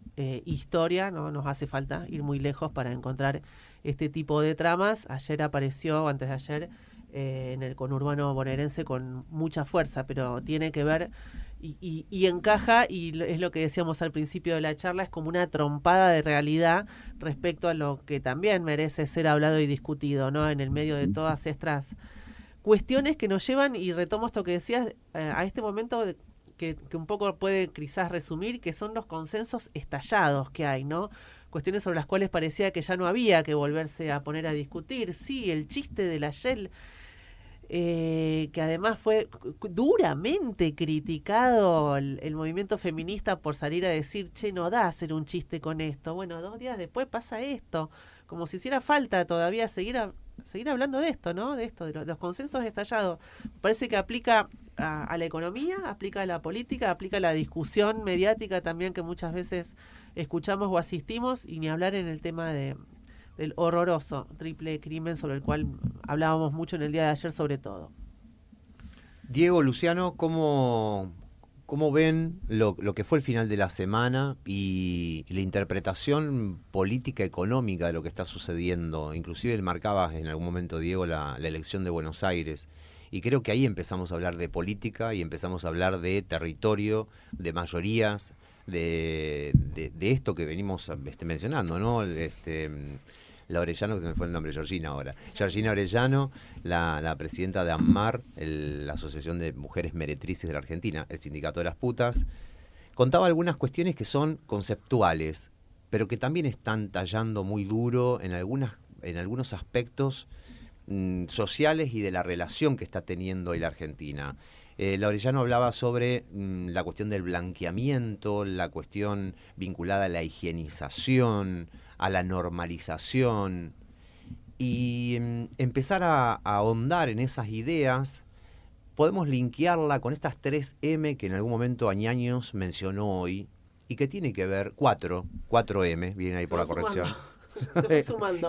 historia, no nos hace falta ir muy lejos para encontrar este tipo de tramas. Ayer apareció, antes de ayer, en el conurbano bonaerense con mucha fuerza, pero tiene que ver y encaja, y es lo que decíamos al principio de la charla, es como una trompada de realidad respecto a lo que también merece ser hablado y discutido, ¿no?, en el medio de todas estas cuestiones que nos llevan, y retomo esto que decías, a este momento que un poco puede quizás resumir, que son los consensos estallados que hay, ¿no? Cuestiones sobre las cuales parecía que ya no había que volverse a poner a discutir. Sí, el chiste de la Shell, que además fue duramente criticado el movimiento feminista por salir a decir, che, no da hacer un chiste con esto. Bueno, 2 días después pasa esto, como si hiciera falta todavía seguir hablando de esto, ¿no? De esto, de los consensos estallados. Parece que aplica a la economía, aplica a la política, aplica a la discusión mediática también que muchas veces escuchamos o asistimos, y ni hablar en el tema del horroroso triple crimen sobre el cual hablábamos mucho en el día de ayer sobre todo. Diego, Luciano, ¿cómo ¿Cómo ven lo que fue el final de la semana y la interpretación política económica de lo que está sucediendo? Inclusive marcabas en algún momento, Diego, la elección de Buenos Aires. Y creo que ahí empezamos a hablar de política y empezamos a hablar de territorio, de mayorías, de esto que venimos mencionando, ¿no? La Orellano, que se me fue el nombre, Georgina ahora. Georgina Orellano, la presidenta de AMMAR, la Asociación de Mujeres Meretrices de la Argentina, el Sindicato de las Putas, contaba algunas cuestiones que son conceptuales, pero que también están tallando muy duro en algunos aspectos sociales y de la relación que está teniendo hoy la Argentina. La Orellano hablaba sobre la cuestión del blanqueamiento, la cuestión vinculada a la higienización, a la normalización, y empezar a ahondar en esas ideas. Podemos linkearla con estas 3 M que en algún momento Añaños mencionó hoy, y que tiene que ver, 4 M, vienen ahí por la corrección.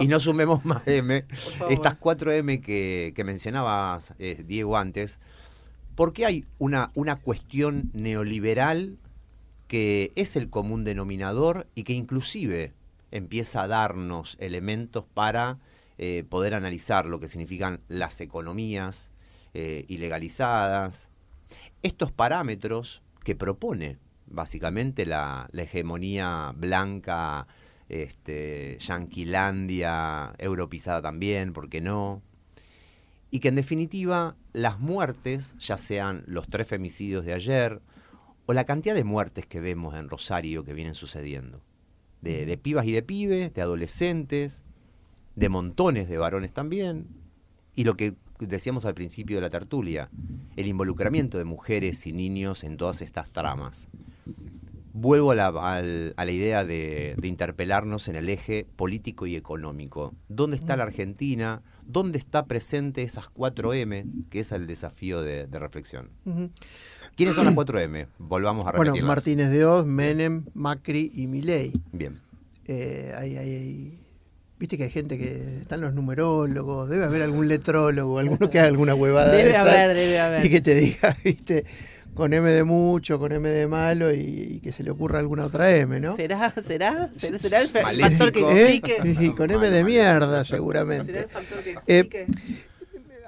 Y no sumemos más M. Estas 4 M que mencionabas, Diego, antes, porque hay una cuestión neoliberal que es el común denominador y que inclusive empieza a darnos elementos para poder analizar lo que significan las economías ilegalizadas, estos parámetros que propone básicamente la hegemonía blanca, yanquilandia, europizada también, ¿por qué no? Y que en definitiva las muertes, ya sean los 3 femicidios de ayer o la cantidad de muertes que vemos en Rosario que vienen sucediendo, de pibas y de pibes, de adolescentes, de montones de varones también, y lo que decíamos al principio de la tertulia, el involucramiento de mujeres y niños en todas estas tramas. Vuelvo a la idea de interpelarnos en el eje político y económico. ¿Dónde está la Argentina? ¿Dónde está presente esas 4 M? Que es el desafío de reflexión. ¿Quiénes son las 4 M? Volvamos a repetirlas. Bueno, Martínez de Hoz, Menem, Macri y Milei. Bien. Viste que hay gente que están los numerólogos, debe haber algún letrólogo, alguno que haga alguna huevada debe haber. Y que te diga, viste, con M de mucho, con M de malo y que se le ocurra alguna otra M, ¿no? ¿Será el Maléfico, factor que explique? Y con M de mierda, seguramente. ¿Será el factor que explique?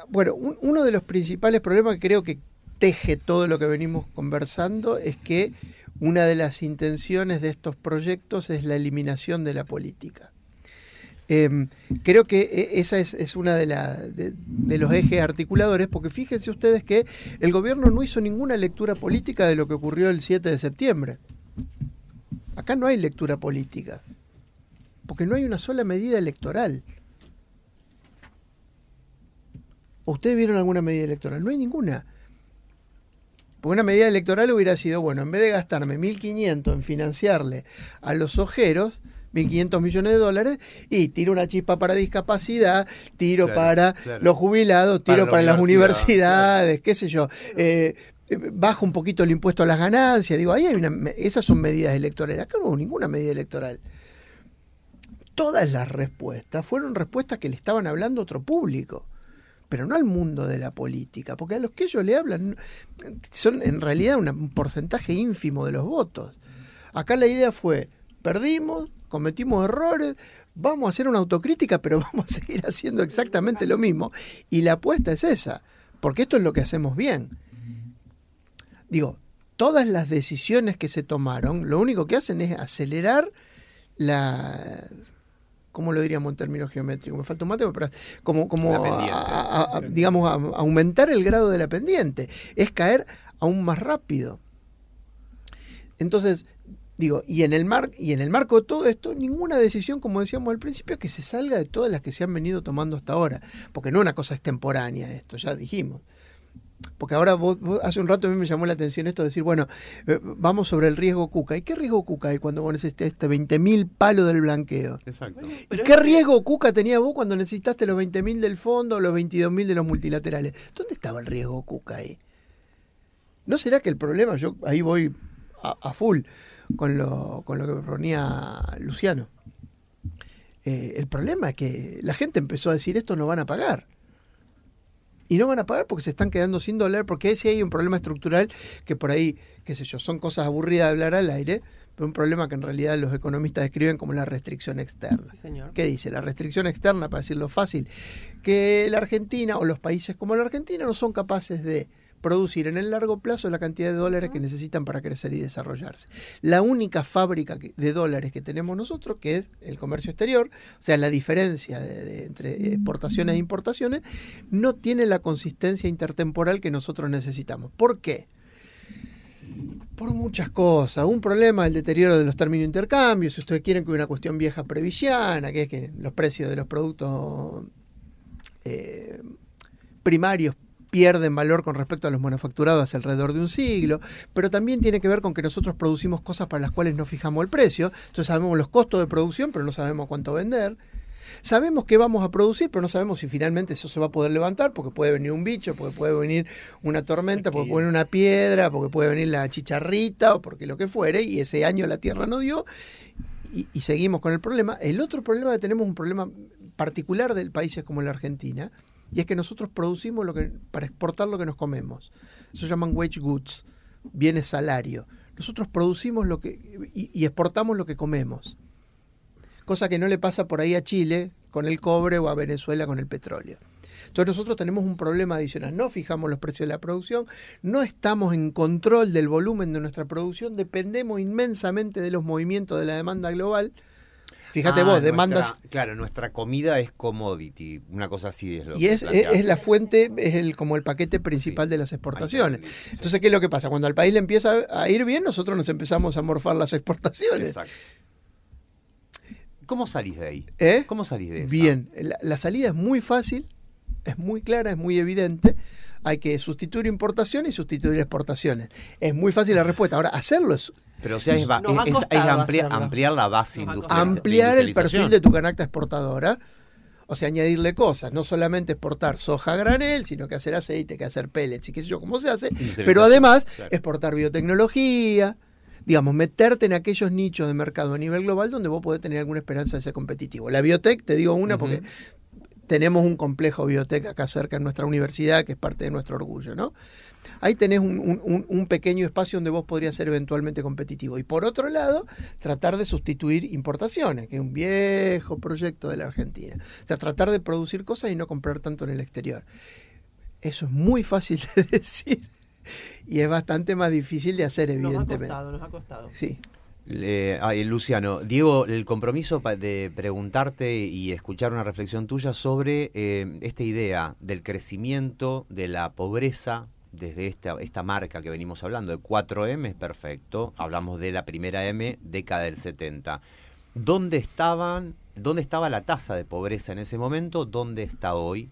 Bueno, uno de los principales problemas que creo que teje todo lo que venimos conversando es que una de las intenciones de estos proyectos es la eliminación de la política. Creo que esa es una de los ejes articuladores, porque fíjense ustedes que el gobierno no hizo ninguna lectura política de lo que ocurrió el 7 de septiembre. Acá no hay lectura política, porque no hay una sola medida electoral. ¿Ustedes vieron alguna medida electoral? No hay ninguna. Porque una medida electoral hubiera sido, bueno, en vez de gastarme 1.500 en financiarle a los ojeros, 1.500 millones de dólares, y tiro una chispa para discapacidad, tiro para los jubilados, tiro para las universidades, qué sé yo, bajo un poquito el impuesto a las ganancias. Digo, ahí hay esas son medidas electorales. Acá no hubo ninguna medida electoral. Todas las respuestas fueron respuestas que le estaban hablando a otro público, pero no al mundo de la política, porque a los que ellos le hablan son en realidad un porcentaje ínfimo de los votos. Acá la idea fue, perdimos, cometimos errores, vamos a hacer una autocrítica, pero vamos a seguir haciendo exactamente lo mismo. Y la apuesta es esa, porque esto es lo que hacemos bien. Digo, todas las decisiones que se tomaron, lo único que hacen es acelerar ¿cómo lo diríamos en términos geométricos? Me falta un mate, pero digamos, aumentar el grado de la pendiente. Es caer aún más rápido. Entonces, digo, y en el marco de todo esto, ninguna decisión, como decíamos al principio, que se salga de todas las que se han venido tomando hasta ahora. Porque no es una cosa extemporánea esto, ya dijimos. Porque ahora vos hace un rato a mí me llamó la atención esto de decir, bueno, vamos sobre el riesgo Cuca. ¿Y qué riesgo Cuca hay cuando vos necesitaste 20.000 palos del blanqueo? Exacto. ¿Y qué riesgo Cuca tenía vos cuando necesitaste los 20.000 del fondo o los 22.000 de los multilaterales? ¿Dónde estaba el riesgo Cuca ahí? ¿No será que el problema, yo ahí voy a full con lo que proponía Luciano? El problema es que la gente empezó a decir, esto no van a pagar. Y no van a pagar porque se están quedando sin dólar, porque ahí sí hay un problema estructural que por ahí, qué sé yo, son cosas aburridas de hablar al aire, pero un problema que en realidad los economistas describen como la restricción externa. Sí, señor. ¿Qué dice? La restricción externa, para decirlo fácil, que la Argentina o los países como la Argentina no son capaces de producir en el largo plazo la cantidad de dólares que necesitan para crecer y desarrollarse. La única fábrica de dólares que tenemos nosotros, que es el comercio exterior, o sea, la diferencia entre exportaciones e importaciones, no tiene la consistencia intertemporal que nosotros necesitamos. ¿Por qué? Por muchas cosas. Un problema, el deterioro de los términos de intercambio, si ustedes quieren, que una cuestión vieja previsiana, que es que los precios de los productos primarios pierden valor con respecto a los manufacturados hace alrededor de un siglo, pero también tiene que ver con que nosotros producimos cosas para las cuales no fijamos el precio, entonces sabemos los costos de producción, pero no sabemos cuánto vender. Sabemos que vamos a producir, pero no sabemos si finalmente eso se va a poder levantar, porque puede venir un bicho, porque puede venir una tormenta, porque puede venir una piedra, porque puede venir la chicharrita, o porque lo que fuere, y ese año la tierra no dio, y seguimos con el problema. El otro problema que tenemos, un problema particular de países como la Argentina, y es que nosotros producimos para exportar lo que nos comemos. Eso se llaman wage goods, bienes salario. Nosotros producimos y exportamos lo que comemos. Cosa que no le pasa por ahí a Chile con el cobre o a Venezuela con el petróleo. Entonces nosotros tenemos un problema adicional. No fijamos los precios de la producción, no estamos en control del volumen de nuestra producción, dependemos inmensamente de los movimientos de la demanda global. Fíjate vos, demandas... Claro, nuestra comida es commodity, una cosa así es lo y que es la fuente, es como el paquete principal de las exportaciones. Entonces, ¿qué es lo que pasa? Cuando al país le empieza a ir bien, nosotros nos empezamos a morfar las exportaciones. Exacto. ¿Cómo salís de ahí? ¿Cómo salís de eso? Bien, la salida es muy fácil, es muy clara, es muy evidente. Hay que sustituir importaciones y sustituir exportaciones. Es muy fácil la respuesta. Ahora, hacerlo es... Pero o sea, es ampliar la base industrial. Ampliar el perfil de tu canasta exportadora. O sea, añadirle cosas. No solamente exportar soja a granel, sino que hacer aceite, que hacer pellets y qué sé yo cómo se hace. Pero además, exportar biotecnología. Digamos, meterte en aquellos nichos de mercado a nivel global donde vos podés tener alguna esperanza de ser competitivo. La biotech, te digo una porque tenemos un complejo biotech acá cerca en nuestra universidad que es parte de nuestro orgullo, ¿no? Ahí tenés un pequeño espacio donde vos podrías ser eventualmente competitivo. Y por otro lado, tratar de sustituir importaciones, que es un viejo proyecto de la Argentina. O sea, tratar de producir cosas y no comprar tanto en el exterior. Eso es muy fácil de decir y es bastante más difícil de hacer, evidentemente. Nos ha costado. Sí. Luciano, Diego, el compromiso de preguntarte y escuchar una reflexión tuya sobre esta idea del crecimiento de la pobreza desde esta marca que venimos hablando, de 4M, es perfecto. Hablamos de la primera M, década del 70. ¿Dónde estaba la tasa de pobreza en ese momento? ¿Dónde está hoy?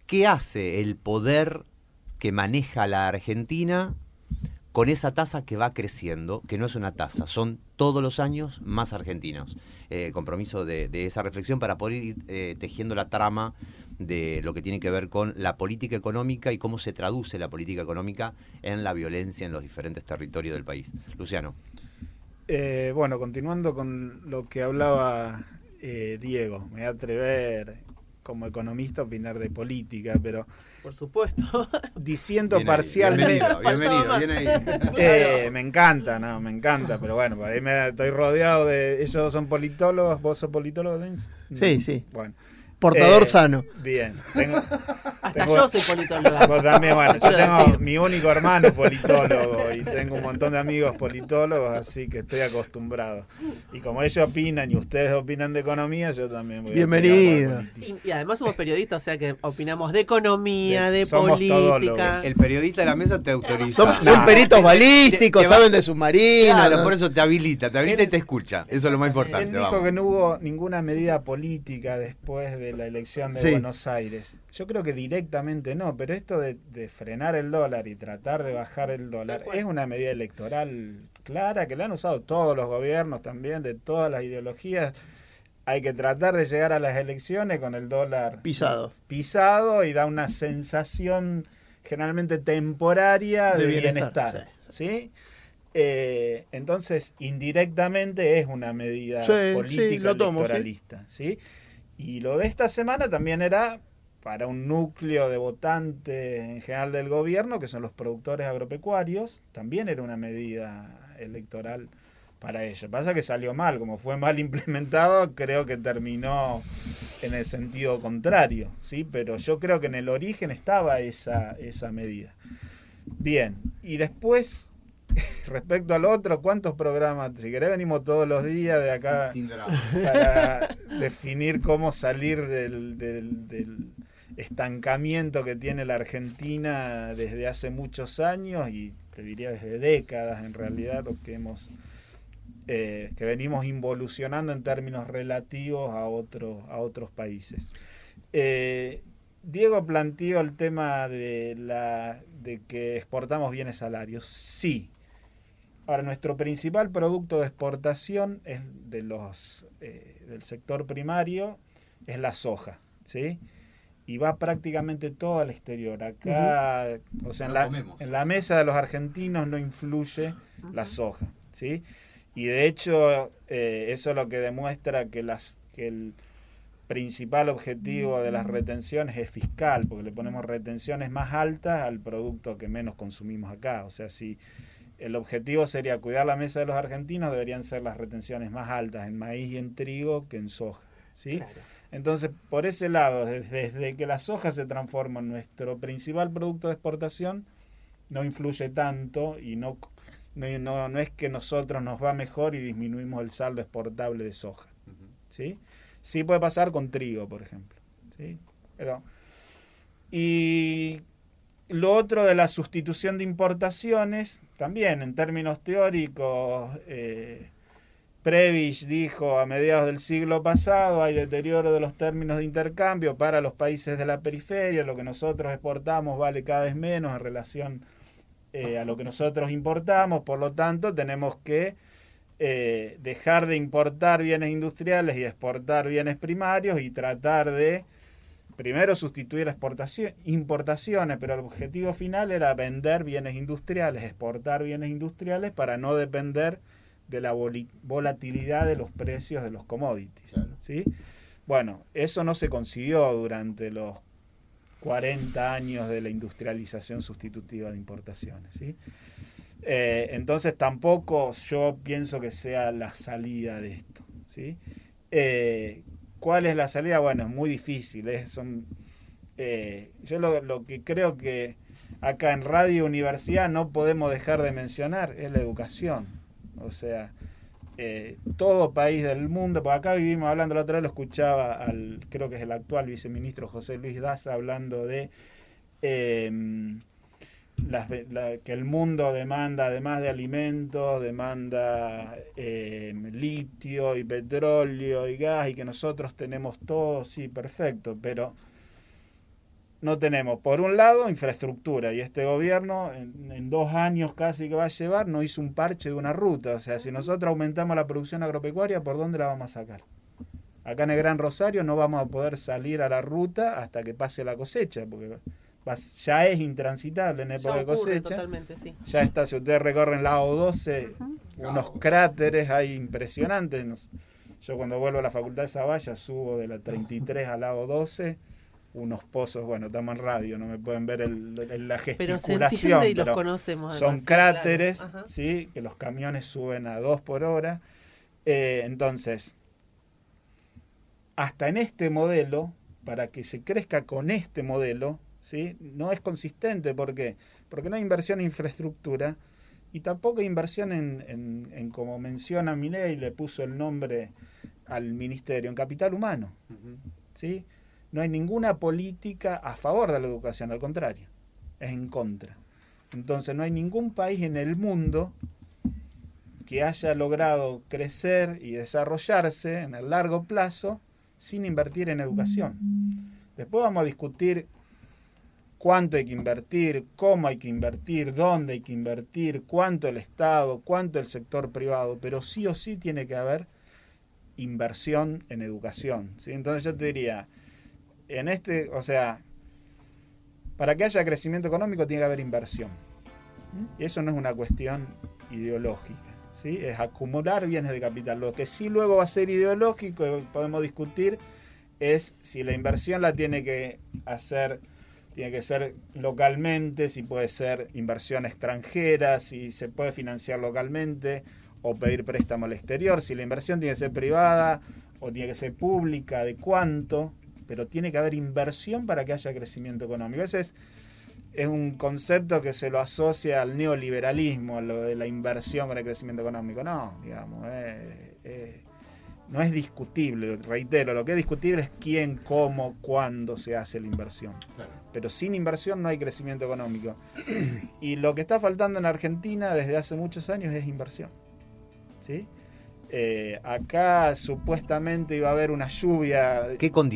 ¿Qué hace el poder que maneja la Argentina con esa tasa que va creciendo, que no es una tasa, son todos los años más argentinos? Compromiso de esa reflexión para poder ir tejiendo la trama de lo que tiene que ver con la política económica y cómo se traduce la política económica en la violencia en los diferentes territorios del país. Luciano. Bueno, continuando con lo que hablaba Diego, me voy a atrever como economista a opinar de política, pero... Por supuesto. Diciendo Bien parcialmente... Bienvenido, bien ahí. Me encanta, pero bueno, por ahí estoy rodeado de... Ellos son politólogos, ¿vos sos politólogo, Denis? Sí. Bueno. Portador sano. Bien. Hasta yo soy politólogo. Vos también, bueno, yo tengo mi único hermano politólogo y tengo un montón de amigos politólogos, así que estoy acostumbrado. Y como ellos opinan y ustedes opinan de economía, yo también voy Bienvenido. Y además somos periodistas, o sea que opinamos de economía, de somos política. todólogos. El periodista de la mesa te autoriza. Son peritos balísticos, saben de submarinos. Claro, ¿no? por eso te habilita y te escucha. Eso es lo más importante. Él dijo que no hubo ninguna medida política después de la elección de Buenos Aires. Yo creo que directamente no, pero esto de frenar el dólar y tratar de bajar el dólar es una medida electoral clara que la han usado todos los gobiernos también, de todas las ideologías. Hay que tratar de llegar a las elecciones con el dólar pisado y da una sensación generalmente temporaria de bienestar. ¿Sí? Entonces, indirectamente es una medida política electoralista. ¿Sí? Y lo de esta semana también era para un núcleo de votantes en general del gobierno, que son los productores agropecuarios, también era una medida electoral para ellos. Pasa que salió mal, como fue mal implementado, creo que terminó en el sentido contrario, ¿sí? Pero yo creo que en el origen estaba esa medida. Bien, y después, respecto al otro, ¿cuántos programas? Si querés venimos todos los días de acá para definir cómo salir del estancamiento que tiene la Argentina desde hace muchos años, y te diría desde décadas en realidad, lo que que venimos involucionando en términos relativos a otros países. Diego planteó el tema de que exportamos bienes salarios. Sí. Ahora, nuestro principal producto de exportación es del sector primario, es la soja, ¿sí? Y va prácticamente todo al exterior. Acá, o sea, en la mesa de los argentinos no influye la soja, ¿sí? Y de hecho, eso es lo que demuestra que el principal objetivo de las retenciones es fiscal, porque le ponemos retenciones más altas al producto que menos consumimos acá. O sea, si el objetivo sería cuidar la mesa de los argentinos, deberían ser las retenciones más altas en maíz y en trigo que en soja, ¿sí? Claro. Entonces, por ese lado, desde que la soja se transforma en nuestro principal producto de exportación, no influye tanto y no es que nosotros nos va mejor y disminuimos el saldo exportable de soja, ¿sí? Sí puede pasar con trigo, por ejemplo, ¿sí? Y lo otro de la sustitución de importaciones, también en términos teóricos, Prebisch dijo a mediados del siglo pasado, hay deterioro de los términos de intercambio para los países de la periferia, lo que nosotros exportamos vale cada vez menos en relación a lo que nosotros importamos, por lo tanto tenemos que dejar de importar bienes industriales y exportar bienes primarios y tratar de primero sustituir importaciones, pero el objetivo final era vender bienes industriales, exportar bienes industriales para no depender de la volatilidad de los precios de los commodities, claro. ¿Sí? Bueno, eso no se consiguió durante los 40 años de la industrialización sustitutiva de importaciones, ¿sí? Entonces tampoco yo pienso que sea la salida de esto, ¿sí? ¿Cuál es la salida? Bueno, es muy difícil. Yo lo que creo que acá en Radio Universidad no podemos dejar de mencionar es la educación. O sea, todo país del mundo, porque acá vivimos hablando, la otra vez lo escuchaba creo que es el actual viceministro José Luis Daza hablando de que el mundo demanda, además de alimentos, demanda litio y petróleo y gas, y que nosotros tenemos todo, sí, perfecto, pero no tenemos, por un lado, infraestructura, y este gobierno en 2 años casi que va a llevar, no hizo un parche de una ruta. O sea, si nosotros aumentamos la producción agropecuaria, ¿por dónde la vamos a sacar? Acá en el Gran Rosario no vamos a poder salir a la ruta hasta que pase la cosecha, porque ya es intransitable en época de cosecha. Totalmente, sí. Ya está, si ustedes recorren la O12, unos cráteres hay impresionantes. Yo cuando vuelvo a la Facultad de Zavalla subo de la 33 a la O12, unos pozos, bueno, estamos en radio, no me pueden ver la gesticulación, pero se entiende y los conocemos. Son además, cráteres, claro. ¿sí? Que los camiones suben a 2 por hora. Entonces, hasta en este modelo, para que se crezca con este modelo, ¿sí? No es consistente. ¿Por qué? Porque no hay inversión en infraestructura y tampoco hay inversión en como menciona Milei, le puso el nombre al ministerio, en capital humano, ¿sí? No hay ninguna política a favor de la educación, al contrario, es en contra. Entonces no hay ningún país en el mundo que haya logrado crecer y desarrollarse en el largo plazo sin invertir en educación. Después vamos a discutir cuánto hay que invertir, cómo hay que invertir, dónde hay que invertir, cuánto el Estado, cuánto el sector privado, pero sí o sí tiene que haber inversión en educación, ¿sí? Entonces yo te diría, o sea, para que haya crecimiento económico tiene que haber inversión. Y eso no es una cuestión ideológica, ¿sí? Es acumular bienes de capital. Lo que sí luego va a ser ideológico, podemos discutir, es si la inversión la tiene que ser localmente, si puede ser inversión extranjera, si se puede financiar localmente o pedir préstamo al exterior, si la inversión tiene que ser privada o tiene que ser pública, de cuánto, pero tiene que haber inversión para que haya crecimiento económico. Ese es un concepto que se lo asocia al neoliberalismo, a lo de la inversión con el crecimiento económico. No, digamos, no es discutible, reitero, lo que es discutible es quién, cómo, cuándo se hace la inversión. Claro. Pero sin inversión no hay crecimiento económico. Y lo que está faltando en Argentina desde hace muchos años es inversión. ¿Sí? Acá supuestamente iba a haber una lluvia.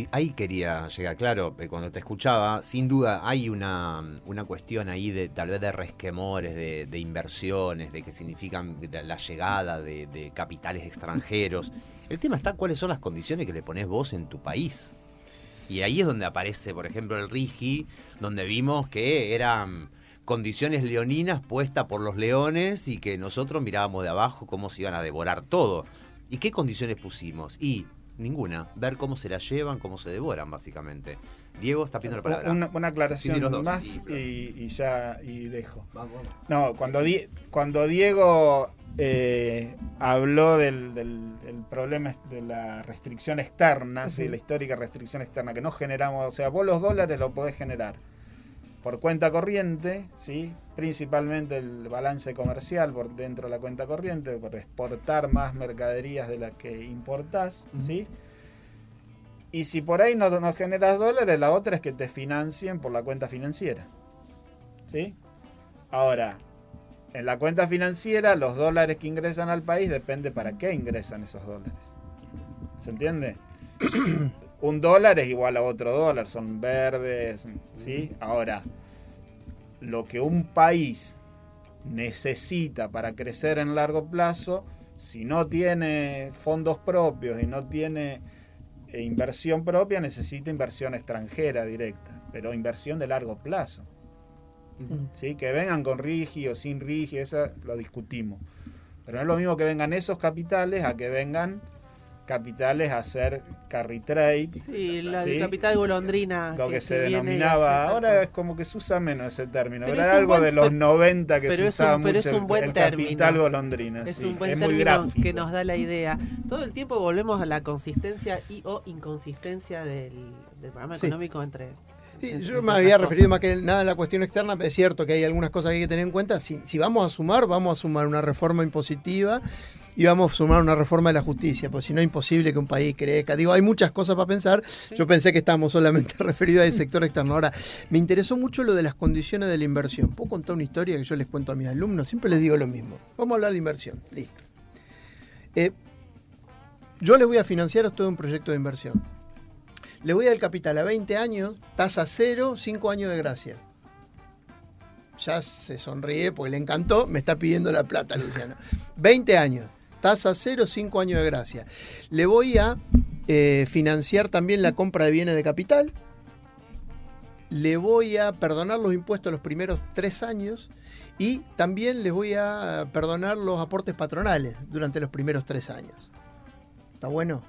Ahí quería llegar, claro, cuando te escuchaba, sin duda hay una cuestión ahí de tal vez de resquemores, de inversiones, de qué significan la llegada de capitales extranjeros. El tema está cuáles son las condiciones que le ponés vos en tu país. Y ahí es donde aparece, por ejemplo, el RIGI, donde vimos que eran condiciones leoninas puestas por los leones y que nosotros mirábamos de abajo cómo se iban a devorar todo. ¿Y qué condiciones pusimos? Y ninguna. Ver cómo se la llevan, cómo se devoran, básicamente. Diego está pidiendo la palabra. Una aclaración más y dejo. Vamos. No, cuando Diego habló del problema de la restricción externa, ¿sí? La histórica restricción externa, que no generamos, o sea, vos los dólares los podés generar por cuenta corriente, ¿sí? Principalmente el balance comercial por dentro de la cuenta corriente, por exportar más mercaderías de las que importás, ¿sí? Y si por ahí no generas dólares, la otra es que te financien por la cuenta financiera, ¿sí? Ahora, en la cuenta financiera, los dólares que ingresan al país depende para qué ingresan esos dólares. ¿Se entiende? Un dólar es igual a otro dólar, son verdes, ¿sí? Ahora, lo que un país necesita para crecer en largo plazo, si no tiene fondos propios y no tiene inversión propia, necesita inversión extranjera directa, pero inversión de largo plazo. ¿Sí? Que vengan con RIGI o sin RIGI, eso lo discutimos. Pero no es lo mismo que vengan esos capitales a que vengan capitales a hacer carry trade. Sí, el capital golondrina. Lo que se denominaba, ahora es como que se usa menos ese término, pero era algo de los 90 que se usaba mucho, es un buen término. Capital golondrina. Es un buen término, muy gráfico, que nos da la idea. Todo el tiempo volvemos a la consistencia o inconsistencia del programa económico entre... Sí, yo me había referido más que nada a la cuestión externa, es cierto que hay algunas cosas que hay que tener en cuenta. Si vamos a sumar una reforma impositiva y vamos a sumar una reforma de la justicia, porque si no es imposible que un país crezca. Digo, hay muchas cosas para pensar. Sí. Yo pensé que estábamos solamente referidos al sector externo. Ahora, me interesó mucho lo de las condiciones de la inversión. ¿Puedo contar una historia que yo les cuento a mis alumnos? Siempre les digo lo mismo. Vamos a hablar de inversión. Listo. Yo les voy a financiar a ustedes un proyecto de inversión. Le voy a dar el capital a 20 años, tasa cero, 5 años de gracia. Ya se sonríe porque le encantó, me está pidiendo la plata, Luciano. 20 años, tasa cero, 5 años de gracia. Le voy a financiar también la compra de bienes de capital. Le voy a perdonar los impuestos los primeros 3 años y también les voy a perdonar los aportes patronales durante los primeros 3 años. ¿Está bueno?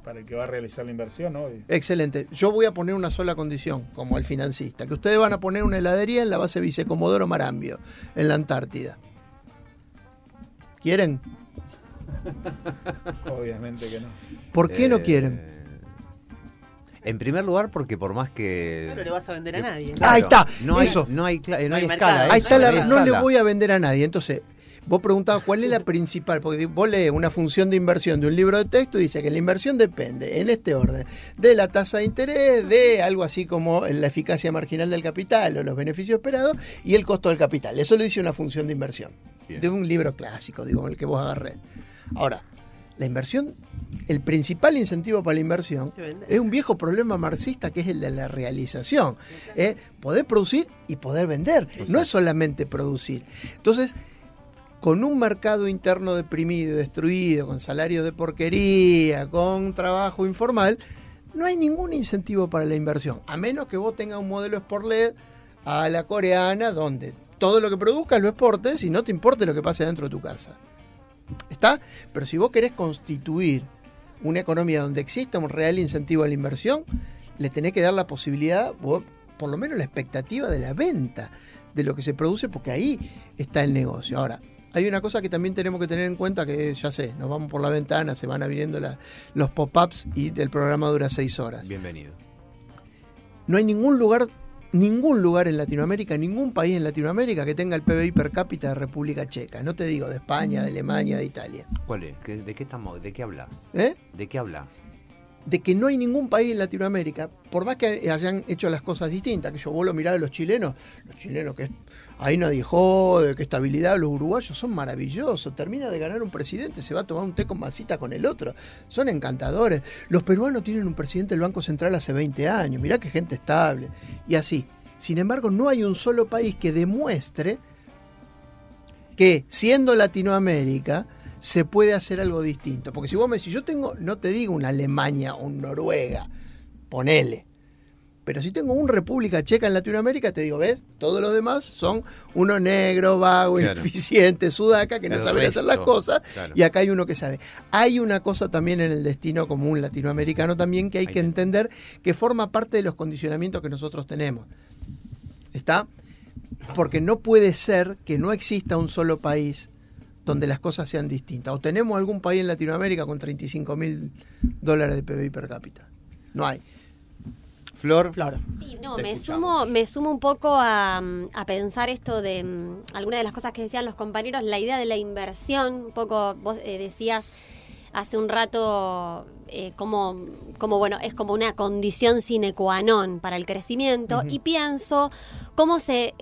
Para el que va a realizar la inversión, ¿no? Excelente. Yo voy a poner una sola condición, como el financista, que ustedes van a poner una heladería en la base Vicecomodoro Marambio, en la Antártida. ¿Quieren? Obviamente que no. ¿Por qué no quieren? En primer lugar, porque por más que... No le vas a vender a nadie. Claro, ahí está. No hay escala. Ahí está, no le voy a vender a nadie. Entonces... Vos preguntabas cuál es la principal, porque vos lees una función de inversión de un libro de texto y dice que la inversión depende, en este orden, de la tasa de interés, de algo así como la eficacia marginal del capital o los beneficios esperados y el costo del capital. Eso lo dice una función de inversión. Bien. De un libro clásico, digo, el que vos agarré. Ahora, la inversión, el principal incentivo para la inversión es un viejo problema marxista que es el de la realización. Poder producir y poder vender. Exacto. No es solamente producir. Entonces, con un mercado interno deprimido y destruido, con salarios de porquería, con trabajo informal, no hay ningún incentivo para la inversión, a menos que vos tengas un modelo export-led a la coreana, donde todo lo que produzcas lo exportes y no te importe lo que pase dentro de tu casa. ¿Está? Pero si vos querés constituir una economía donde exista un real incentivo a la inversión, le tenés que dar la posibilidad, o por lo menos la expectativa de la venta de lo que se produce, porque ahí está el negocio. Ahora, hay una cosa que también tenemos que tener en cuenta, que ya sé, nos vamos por la ventana, se van viniendo los pop-ups y el programa dura 6 horas. Bienvenido. No hay ningún lugar en Latinoamérica, ningún país en Latinoamérica que tenga el PBI per cápita de República Checa. No te digo de España, de Alemania, de Italia. ¿Cuál es? ¿De qué hablas? ¿De qué hablas? De que no hay ningún país en Latinoamérica, por más que hayan hecho las cosas distintas, que vos lo mirás de los chilenos que ahí nadie jode, que estabilidad, los uruguayos son maravillosos, termina de ganar un presidente, se va a tomar un té con masita con el otro, son encantadores. Los peruanos tienen un presidente del Banco Central hace 20 años, mirá qué gente estable, y así. Sin embargo, no hay un solo país que demuestre que, siendo Latinoamérica, se puede hacer algo distinto. Porque si vos me decís, yo tengo, no te digo una Alemania o un Noruega, ponele. Pero si tengo un República Checa en Latinoamérica, te digo, ¿ves? Todos los demás son uno negro, vago, claro, ineficiente, sudaca, que no saben hacer las cosas. Claro. Y acá hay uno que sabe. Hay una cosa también en el destino común latinoamericano también que hay que entender, que forma parte de los condicionamientos que nosotros tenemos. ¿Está? Porque no puede ser que no exista un solo país donde las cosas sean distintas. ¿O tenemos algún país en Latinoamérica con $35.000 de PBI per cápita? No hay. Flor. Sí, no, me sumo un poco a pensar esto de algunas de las cosas que decían los compañeros, la idea de la inversión. Un poco vos decías hace un rato como bueno, es como una condición sine qua non para el crecimiento. Uh-huh. Y pienso cómo se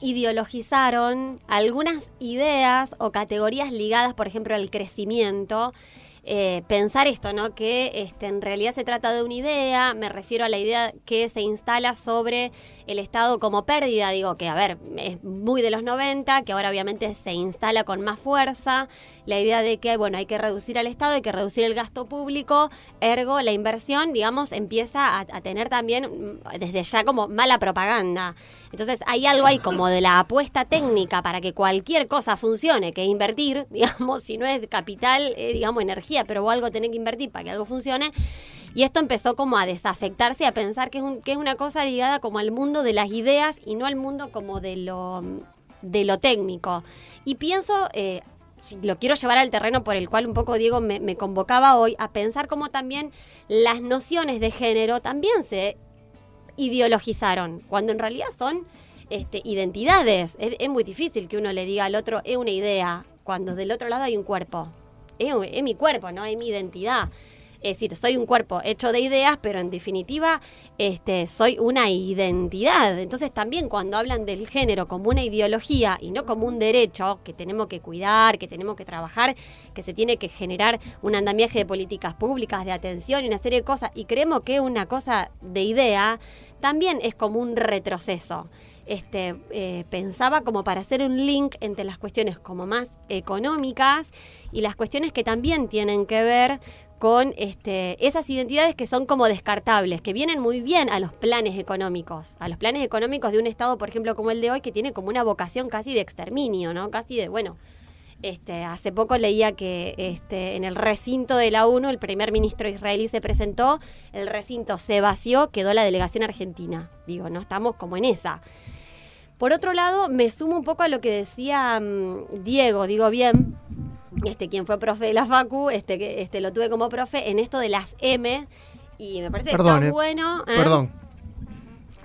ideologizaron algunas ideas o categorías ligadas, por ejemplo, al crecimiento. Pensar esto, ¿no? Que en realidad se trata de una idea, me refiero a la idea que se instala sobre el Estado como pérdida, digo que, a ver, es muy de los 90, que ahora obviamente se instala con más fuerza, la idea de que, bueno, hay que reducir al Estado, hay que reducir el gasto público, ergo la inversión, digamos, empieza a tener también desde ya como mala propaganda. Entonces hay algo ahí como de la apuesta técnica para que cualquier cosa funcione, que invertir, digamos, si no es capital, digamos, energía, pero vos algo tenés que invertir para que algo funcione. Y esto empezó como a desafectarse, a pensar que es una cosa ligada como al mundo de las ideas y no al mundo como de lo técnico. Y pienso, lo quiero llevar al terreno por el cual un poco Diego me convocaba hoy, a pensar cómo también las nociones de género también se ideologizaron, cuando en realidad son identidades. Es muy difícil que uno le diga al otro, es una idea, cuando del otro lado hay un cuerpo. Es mi cuerpo, ¿no? Es mi identidad. Es decir, soy un cuerpo hecho de ideas, pero en definitiva soy una identidad. Entonces también cuando hablan del género como una ideología y no como un derecho que tenemos que cuidar, que tenemos que trabajar, que se tiene que generar un andamiaje de políticas públicas, de atención y una serie de cosas, y creemos que es una cosa de idea, también es como un retroceso. Pensaba como para hacer un link entre las cuestiones como más económicas y las cuestiones que también tienen que ver con esas identidades que son como descartables, que vienen muy bien a los planes económicos de un Estado, por ejemplo, como el de hoy, que tiene como una vocación casi de exterminio, ¿no? Casi de, bueno, hace poco leía que en el recinto de la ONU el primer ministro israelí se presentó, el recinto se vació, quedó la delegación argentina. Digo, no estamos como en esa. Por otro lado, me sumo un poco a lo que decía Diego, digo bien, quien fue profe de la Facu, lo tuve como profe en esto de las M, y me parece que está bueno.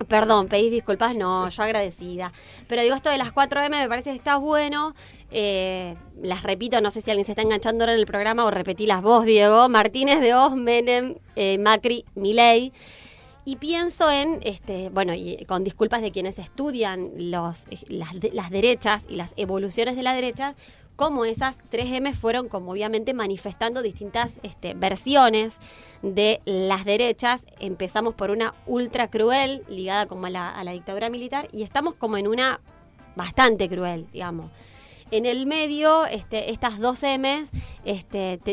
Perdón, pedís disculpas, no, yo agradecida. Pero digo, esto de las 4M me parece que está bueno. Las repito, no sé si alguien se está enganchando ahora en el programa o repetílas vos, Diego. Martínez de Oz, Menem, Macri, Milei. Y pienso en, y con disculpas de quienes estudian las derechas y las evoluciones de la derecha, cómo esas 3M fueron como obviamente manifestando distintas versiones de las derechas. Empezamos por una ultra cruel, ligada como a la dictadura militar, y estamos como en una bastante cruel, digamos. En el medio, estas 2M's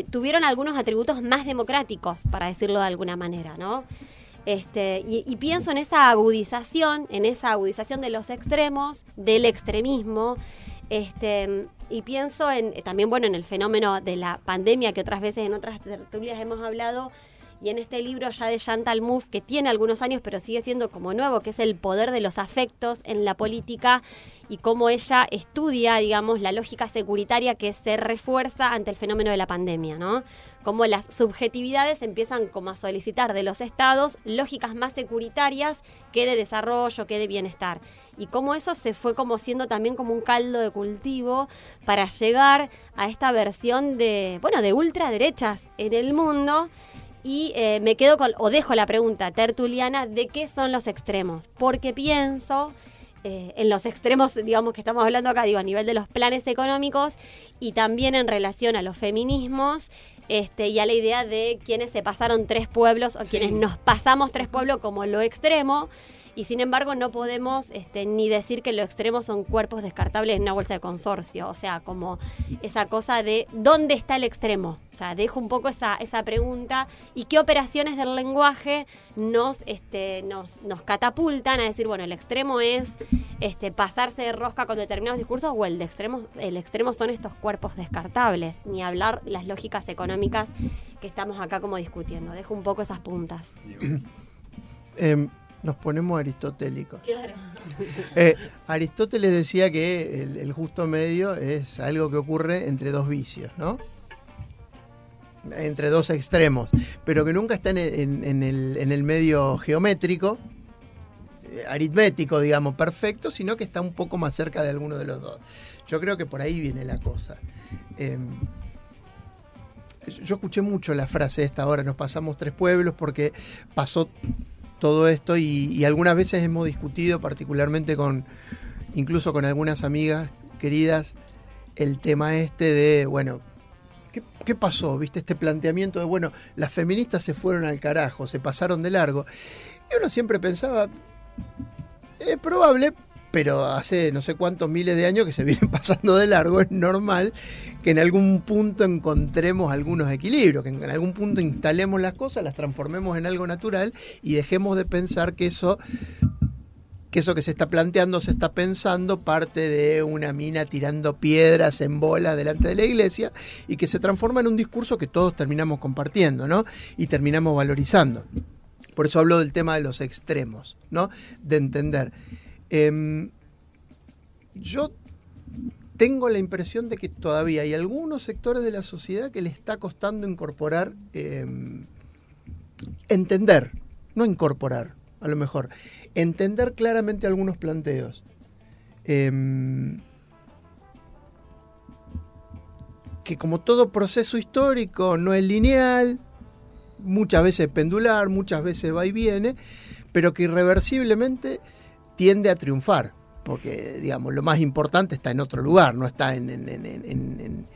tuvieron algunos atributos más democráticos, para decirlo de alguna manera, ¿no? Y pienso en esa agudización de los extremos, del extremismo, Y pienso también, bueno, en el fenómeno de la pandemia, que otras veces en otras tertulias hemos hablado, y en este libro ya de Chantal Mouffe, que tiene algunos años pero sigue siendo como nuevo, que es el poder de los afectos en la política, y cómo ella estudia, digamos, la lógica securitaria que se refuerza ante el fenómeno de la pandemia, ¿no? Cómo las subjetividades empiezan como a solicitar de los estados lógicas más securitarias que de desarrollo, que de bienestar. Y cómo eso se fue como siendo también como un caldo de cultivo para llegar a esta versión de ultraderechas en el mundo. Y me quedo dejo la pregunta tertuliana de qué son los extremos, porque pienso en los extremos, digamos, que estamos hablando acá, digo, a nivel de los planes económicos y también en relación a los feminismos y a la idea de quienes se pasaron 3 pueblos o quienes nos pasamos 3 pueblos como lo extremo. Y sin embargo no podemos ni decir que lo extremo son cuerpos descartables en una bolsa de consorcio. O sea, como esa cosa de ¿dónde está el extremo? O sea, dejo un poco esa pregunta. ¿Y qué operaciones del lenguaje nos catapultan a decir, bueno, el extremo es pasarse de rosca con determinados discursos, o el extremo son estos cuerpos descartables? Ni hablar las lógicas económicas que estamos acá como discutiendo. Dejo un poco esas puntas. Nos ponemos aristotélicos. Claro. Aristóteles decía que el justo medio es algo que ocurre entre 2 vicios, ¿no? Entre 2 extremos, pero que nunca está en el medio geométrico, aritmético, digamos, perfecto, sino que está un poco más cerca de alguno de los 2. Yo creo que por ahí viene la cosa. Yo escuché mucho la frase esta ahora, nos pasamos 3 pueblos, porque pasó todo esto y algunas veces hemos discutido, particularmente incluso con algunas amigas queridas, el tema de, bueno, ¿qué pasó? ¿Viste? Este planteamiento de, bueno, las feministas se fueron al carajo, se pasaron de largo. Y uno siempre pensaba, es probable, pero hace no sé cuántos miles de años que se vienen pasando de largo, es normal que en algún punto encontremos algunos equilibrios, que en algún punto instalemos las cosas, las transformemos en algo natural y dejemos de pensar que eso que se está planteando, se está pensando, parte de una mina tirando piedras en bola delante de la iglesia, y que se transforma en un discurso que todos terminamos compartiendo, ¿no? Y terminamos valorizando. Por eso hablo del tema de los extremos, ¿no? De entender. Yo tengo la impresión de que todavía hay algunos sectores de la sociedad que le está costando incorporar, entender, no incorporar, a lo mejor, entender claramente algunos planteos. Que como todo proceso histórico no es lineal, muchas veces pendular, muchas veces va y viene, pero que irreversiblemente tiende a triunfar, porque, digamos, lo más importante está en otro lugar, no está en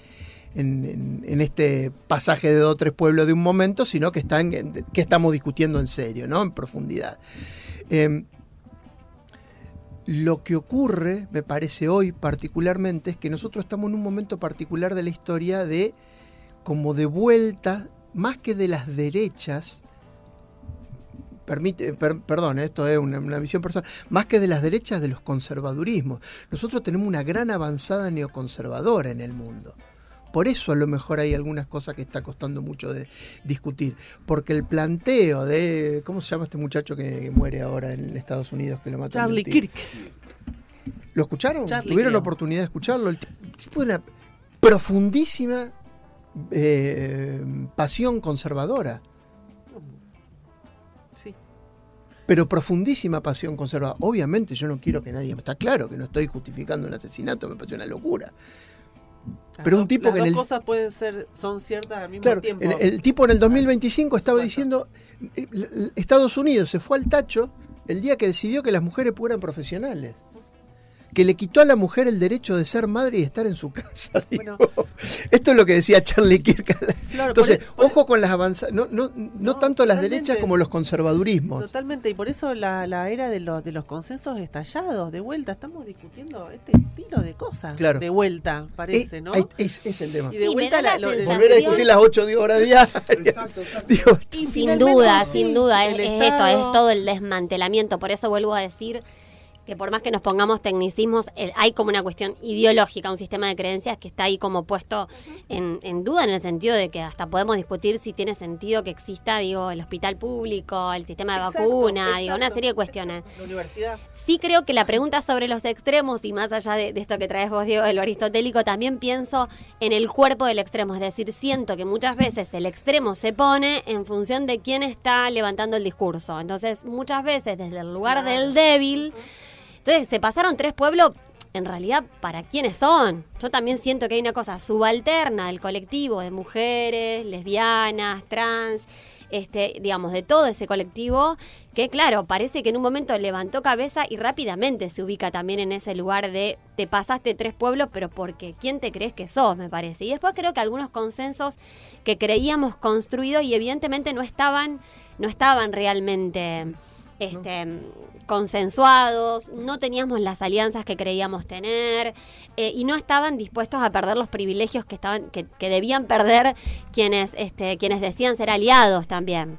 este pasaje de 2 o 3 pueblos de un momento, sino que está en que estamos discutiendo en serio, ¿no? En profundidad. Lo que ocurre, me parece hoy particularmente, es que nosotros estamos en un momento particular de la historia de como de vuelta, más que de las derechas, perdón, esto es una visión personal, más que de las derechas, de los conservadurismos. Nosotros tenemos una gran avanzada neoconservadora en el mundo. Por eso a lo mejor hay algunas cosas que está costando mucho de discutir. Porque el planteo de... ¿Cómo se llama este muchacho que muere ahora en Estados Unidos, que lo matan? Charlie Kirk. ¿Lo escucharon? Charlie, ¿Tuvieron la creo. oportunidad de escucharlo? El tipo de una profundísima pasión conservadora. Sí. Pero profundísima pasión conservadora. Obviamente yo no quiero que nadie... Está claro que no estoy justificando un asesinato, me parece una locura. Pero un tipo que las en dos el... cosas son ciertas al mismo Claro, tiempo. el tipo en el 2025 estaba diciendo, Estados Unidos se fue al tacho el día que decidió que las mujeres fueran profesionales. Que le quitó a la mujer el derecho de ser madre y estar en su casa. Bueno. Esto es lo que decía Charlie Kirk. Claro, Entonces, ojo con las avanzadas, no tanto las totalmente. derechas como los conservadurismos. Totalmente, y por eso la era de los consensos estallados, de vuelta, estamos discutiendo este estilo de cosas, Claro. de vuelta, parece, ¿no? Es el tema. Y de Sí, vuelta me da la lo- sensación- Volver a discutir las 8 horas diarias. Exacto. Digo, Y Sin finalmente, duda, sí, sin duda, el es Estado- esto, es todo el desmantelamiento. Por eso vuelvo a decir, que por más que nos pongamos tecnicismos, hay como una cuestión ideológica, un sistema de creencias que está ahí como puesto en duda, en el sentido de que hasta podemos discutir si tiene sentido que exista, digo, el hospital público, el sistema de vacuna, digo, una serie de cuestiones. La universidad. Sí creo que la pregunta sobre los extremos, y más allá de esto que traes vos, Diego, de lo aristotélico, también pienso en el cuerpo del extremo. Es decir, siento que muchas veces el extremo se pone en función de quién está levantando el discurso. Entonces, muchas veces desde el lugar del débil. Entonces, se pasaron 3 pueblos, en realidad, ¿para quiénes son? Yo también siento que hay una cosa subalterna del colectivo de mujeres, lesbianas, trans, digamos, de todo ese colectivo, que claro, parece que en un momento levantó cabeza y rápidamente se ubica también en ese lugar de te pasaste 3 pueblos, pero porque ¿quién te crees que sos? Me parece. Y después creo que algunos consensos que creíamos construidos y evidentemente no estaban realmente consensuados, no teníamos las alianzas que creíamos tener, y no estaban dispuestos a perder los privilegios que debían perder quienes decían ser aliados también.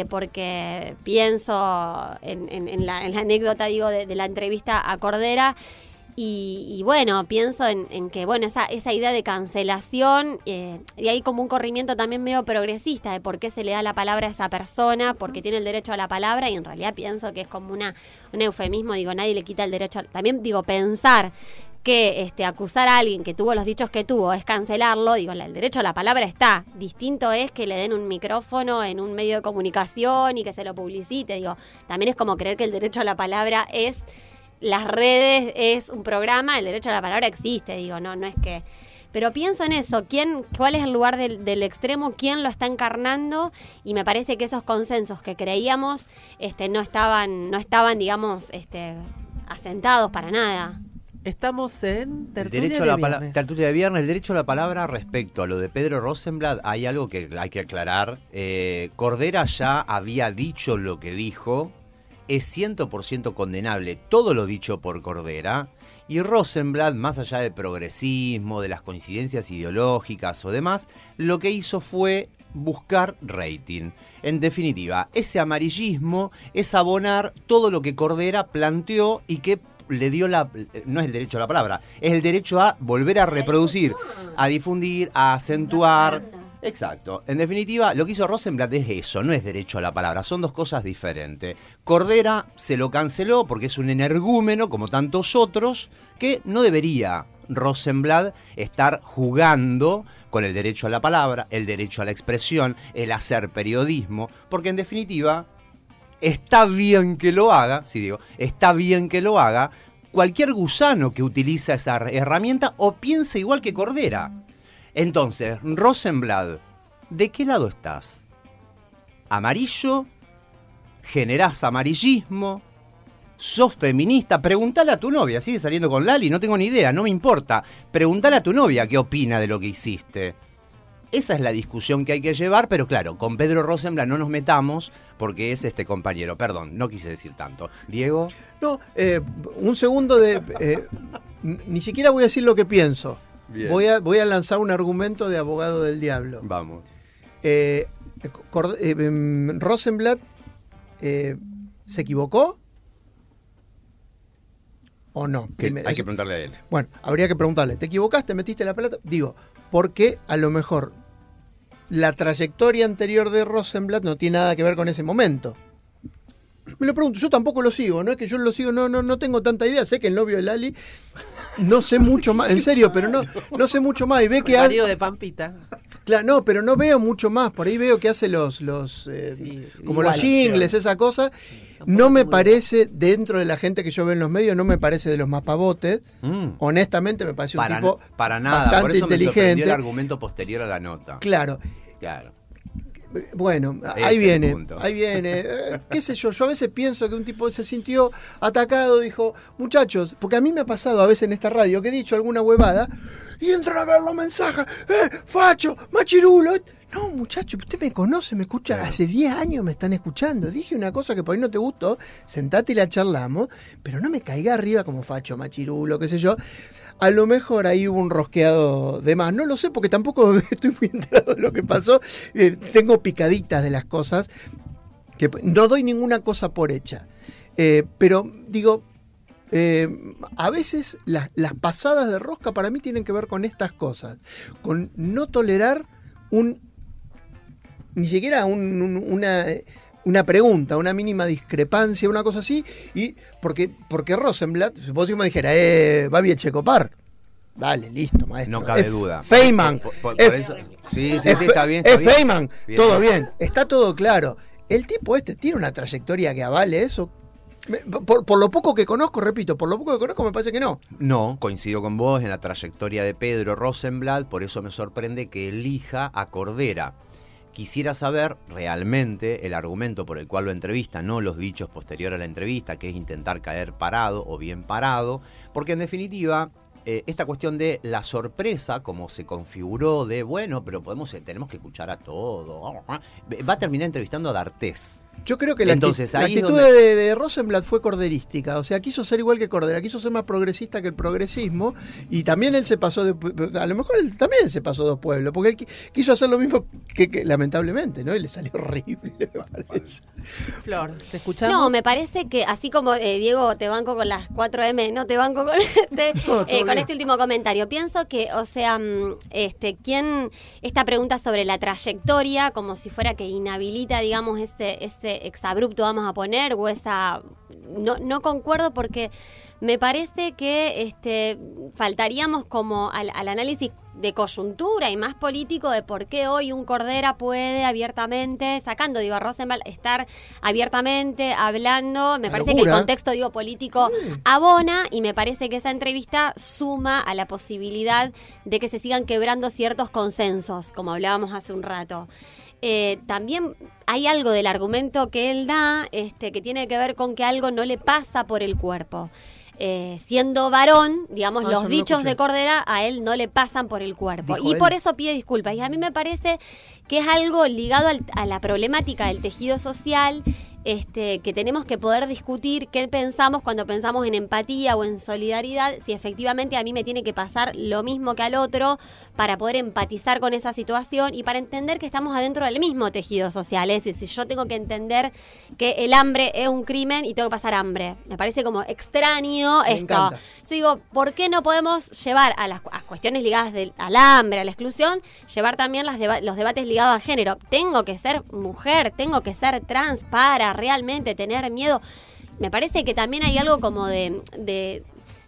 Porque pienso en la anécdota, digo, de la entrevista a Cordera. Y bueno, pienso en que, bueno, esa idea de cancelación, y hay como un corrimiento también medio progresista de por qué se le da la palabra a esa persona, porque tiene el derecho a la palabra, y en realidad pienso que es como un eufemismo, digo, nadie le quita el derecho también, digo, pensar que acusar a alguien que tuvo los dichos que tuvo es cancelarlo, digo, el derecho a la palabra está. Distinto es que le den un micrófono en un medio de comunicación y que se lo publicite, digo, también es como creer que el derecho a la palabra es... Las redes es un programa, el derecho a la palabra existe, digo, no es que... Pero pienso en eso, ¿cuál es el lugar del extremo? ¿Quién lo está encarnando? Y me parece que esos consensos que creíamos no estaban, digamos, asentados para nada. Estamos en tertulia el derecho de a la viernes. tertulia de viernes, el derecho a la palabra. Respecto a lo de Pedro Rosenblatt, hay algo que hay que aclarar. Cordera ya había dicho lo que dijo. Es 100% condenable todo lo dicho por Cordera, y Rosenblatt, más allá del progresismo, de las coincidencias ideológicas o demás, lo que hizo fue buscar rating. En definitiva, ese amarillismo es abonar todo lo que Cordera planteó y que le dio no es el derecho a la palabra, es el derecho a volver a reproducir, a difundir, a acentuar. Exacto. En definitiva, lo que hizo Rosenblatt es eso, no es derecho a la palabra, son dos cosas diferentes. Cordera se lo canceló porque es un energúmeno, como tantos otros, que no debería Rosenblatt estar jugando con el derecho a la palabra, el derecho a la expresión, el hacer periodismo, porque en definitiva, está bien que lo haga, está bien que lo haga cualquier gusano que utiliza esa herramienta o piense igual que Cordera. Entonces, Rosenblatt, ¿de qué lado estás? ¿Amarillo? ¿Generás amarillismo? ¿Sos feminista? Preguntale a tu novia, ¿sigue saliendo con Lali? No tengo ni idea, no me importa. Preguntale a tu novia qué opina de lo que hiciste. Esa es la discusión que hay que llevar, pero claro, con Pedro Rosenblatt no nos metamos porque es compañero. Perdón, no quise decir tanto. ¿Diego? No, un segundo ni siquiera voy a decir lo que pienso. Bien. Voy a lanzar un argumento de abogado del diablo. Vamos. Rosenblatt ¿se equivocó o no? Hay que preguntarle a él. Bueno, habría que preguntarle, ¿te equivocaste? ¿Metiste la pelota? Digo, porque a lo mejor la trayectoria anterior de Rosenblatt no tiene nada que ver con ese momento. Me lo pregunto, yo tampoco lo sigo, no es que yo lo sigo, no tengo tanta idea, sé que el novio de Lali, no sé mucho más, en serio, pero no sé mucho más. Y ve que el marido de Pampita. Claro, no, pero no veo mucho más. Por ahí veo que hace los como los jingles, esa cosa. No me parece, dentro de la gente que yo veo en los medios, no me parece de los más pavotes. Honestamente, me parece un tipo para nada. bastante Por eso inteligente. Me sorprendió el argumento posterior a la nota. Claro. Bueno, Ese ahí es el viene, punto. qué sé yo a veces pienso que un tipo se sintió atacado, dijo, muchachos, porque a mí me ha pasado a veces en esta radio que he dicho alguna huevada y entran a ver los mensajes, facho, machirulo. No, muchachos, usted me conoce, me escucha, Claro. hace 10 años me están escuchando, dije una cosa que por ahí no te gustó, sentate y la charlamos, pero no me caiga arriba como facho, machirulo, qué sé yo. A lo mejor ahí hubo un rosqueado de más, no lo sé porque tampoco estoy muy enterado de lo que pasó, tengo picaditas de las cosas, que no doy ninguna cosa por hecha, pero digo, A veces las pasadas de rosca para mí tienen que ver con estas cosas, con no tolerar ni siquiera una pregunta, una mínima discrepancia, una cosa así, y porque Rosenblatt, supongo que me dijera, va bien Checopar. Dale, listo, maestro. No cabe duda. Feynman. Por eso, sí, está bien. Es Feynman, bien. todo bien, está todo claro. El tipo tiene una trayectoria que avale eso. Por lo poco que conozco, repito, por lo poco que conozco me parece que no. No, coincido con vos en la trayectoria de Pedro Rosenblatt, por eso me sorprende que elija a Cordera. Quisiera saber realmente el argumento por el cual lo entrevista, no los dichos posteriores a la entrevista, que es intentar caer parado o bien parado, porque en definitiva esta cuestión de la sorpresa, como se configuró de, bueno, pero tenemos que escuchar a todo, va a terminar entrevistando a D'Artés. Yo creo que la actitud de Rosenblatt fue corderística, o sea, quiso ser igual que Cordera, quiso ser más progresista que el progresismo, y también él se pasó, a lo mejor él también se pasó dos pueblos, porque él quiso hacer lo mismo que lamentablemente, ¿no? Y le salió horrible, me parece. Flor, ¿te escuchamos? No, me parece que así como Diego, te banco con las 4M, no te banco con con este último comentario. Pienso que, o sea, esta pregunta sobre la trayectoria, como si fuera que inhabilita, digamos, ese exabrupto, vamos a poner, o esa... No concuerdo, porque me parece que faltaríamos como al análisis de coyuntura y más político de por qué hoy un Cordera puede abiertamente, sacando, a Rosenblatt, estar abiertamente hablando. Me parece que el contexto, político abona, y me parece que esa entrevista suma a la posibilidad de que se sigan quebrando ciertos consensos, como hablábamos hace un rato. También hay algo del argumento que él da que tiene que ver con que algo no le pasa por el cuerpo. Siendo varón, digamos, los dichos de Cordera a él no le pasan por el cuerpo. Dijo y él. por eso pide disculpas. Y a mí me parece que es algo ligado a la problemática del tejido social, que tenemos que poder discutir qué pensamos cuando pensamos en empatía o en solidaridad, si efectivamente a mí me tiene que pasar lo mismo que al otro para poder empatizar con esa situación y para entender que estamos adentro del mismo tejido social. Es decir, si yo tengo que entender que el hambre es un crimen y tengo que pasar hambre, me parece como extraño Me esto. encanta. Yo digo, ¿por qué no podemos llevar a cuestiones ligadas al hambre, a la exclusión, llevar también los debates ligados al género? Tengo que ser mujer, tengo que ser trans para realmente tener miedo. Me parece que también hay algo como de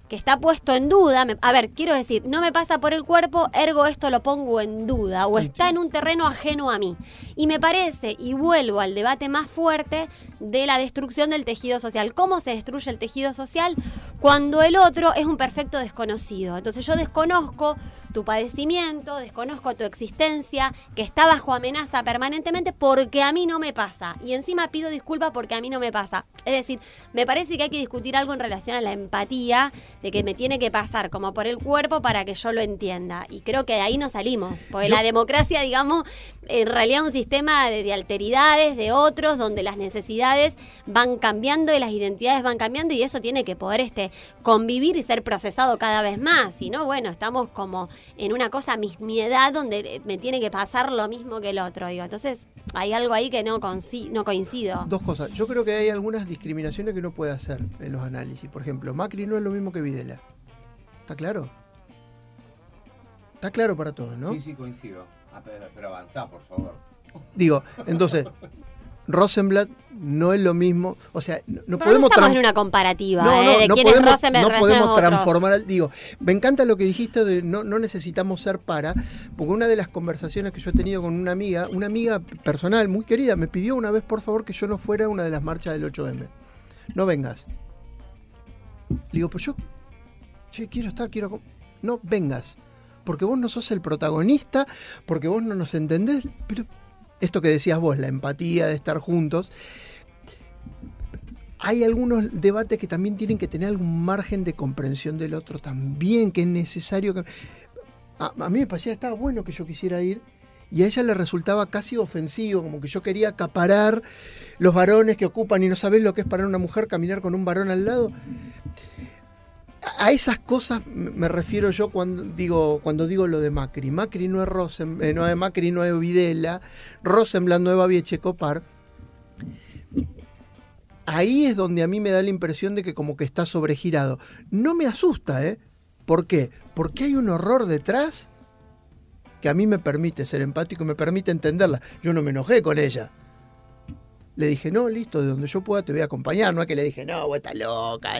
que está puesto en duda. A ver, quiero decir, no me pasa por el cuerpo, ergo esto lo pongo en duda, o está en un terreno ajeno a mí. Y me parece, y vuelvo al debate más fuerte de la destrucción del tejido social. ¿Cómo se destruye el tejido social? Cuando el otro es un perfecto desconocido. Entonces yo desconozco tu padecimiento, desconozco tu existencia, que está bajo amenaza permanentemente porque a mí no me pasa. Y encima pido disculpas porque a mí no me pasa. Es decir, me parece que hay que discutir algo en relación a la empatía, de que me tiene que pasar como por el cuerpo para que yo lo entienda. Y creo que de ahí no salimos. Porque la democracia, digamos, en realidad es un sistema de alteridades de otros, donde las necesidades van cambiando y las identidades van cambiando, y eso tiene que poder convivir y ser procesado cada vez más. Si no, bueno, estamos como en una cosa mismiedad donde me tiene que pasar lo mismo que el otro, digo. Entonces hay algo ahí que no coincido. Dos cosas. Yo creo que hay algunas discriminaciones que no puede hacer en los análisis. Por ejemplo, Macri no es lo mismo que Videla. ¿Está claro? Está claro para todos, ¿no? Sí, coincido. Pero avanzá, por favor. Digo, entonces, Rosenblatt no es lo mismo. O sea, no Pero podemos... no estamos en una comparativa de no quién podemos, es Rosenblatt en no relación a podemos otros. transformar. Digo, me encanta lo que dijiste de no necesitamos ser para, porque una de las conversaciones que yo he tenido con una amiga personal muy querida, me pidió una vez, por favor, que yo no fuera a una de las marchas del 8M. No vengas. Le digo, pues yo quiero estar, no vengas, porque vos no sos el protagonista, porque vos no nos entendés, pero esto que decías vos, la empatía de estar juntos. Hay algunos debates que también tienen que tener algún margen de comprensión del otro también, que es necesario que... A mí me parecía, estaba bueno que yo quisiera ir, y a ella le resultaba casi ofensivo, como que yo quería acaparar los varones que ocupan, y no sabés lo que es para una mujer caminar con un varón al lado. A esas cosas me refiero yo cuando digo lo de Macri. Macri no es Macri no es Videla, Rosenblatt no es Babi Checopar. ahí es donde a mí me da la impresión de que como que está sobregirado. No me asusta, ¿eh? ¿Por qué? Porque hay un horror detrás que a mí me permite ser empático, me permite entenderla. Yo no me enojé con ella. Le dije, no, listo, de donde yo pueda te voy a acompañar. No es que le dije, no, vos estás loca.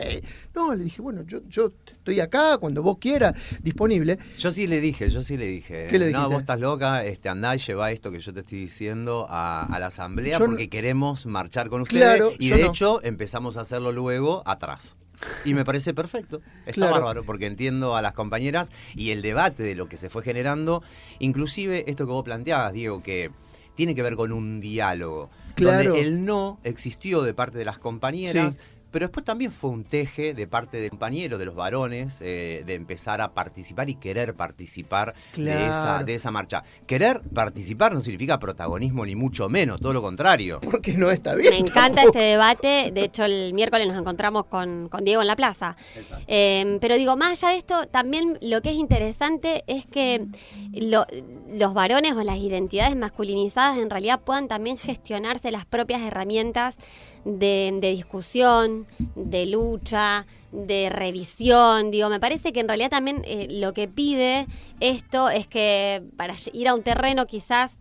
No, le dije, bueno, yo estoy acá cuando vos quieras, disponible. Yo sí le dije. ¿Qué le dijiste? No, vos estás loca, andá y llevá esto que yo te estoy diciendo a la asamblea porque queremos marchar con ustedes. Claro, y de hecho empezamos a hacerlo luego atrás. Y me parece perfecto, está bárbaro, porque entiendo a las compañeras y el debate de lo que se fue generando, inclusive esto que vos planteabas, Diego, que tiene que ver con un diálogo, donde el no existió de parte de las compañeras, sí. Pero después también fue un teje de parte de compañeros, de los varones, de empezar a participar y querer participar de esa marcha. Querer participar no significa protagonismo ni mucho menos, todo lo contrario. Porque no está bien. Me encanta este debate, de hecho el miércoles nos encontramos con Diego en la plaza. Pero digo, más allá de esto, también lo que es interesante es que los varones o las identidades masculinizadas en realidad puedan también gestionarse las propias herramientas de discusión, de lucha, de revisión. Digo, me parece que en realidad también lo que pide esto es que para ir a un terreno quizás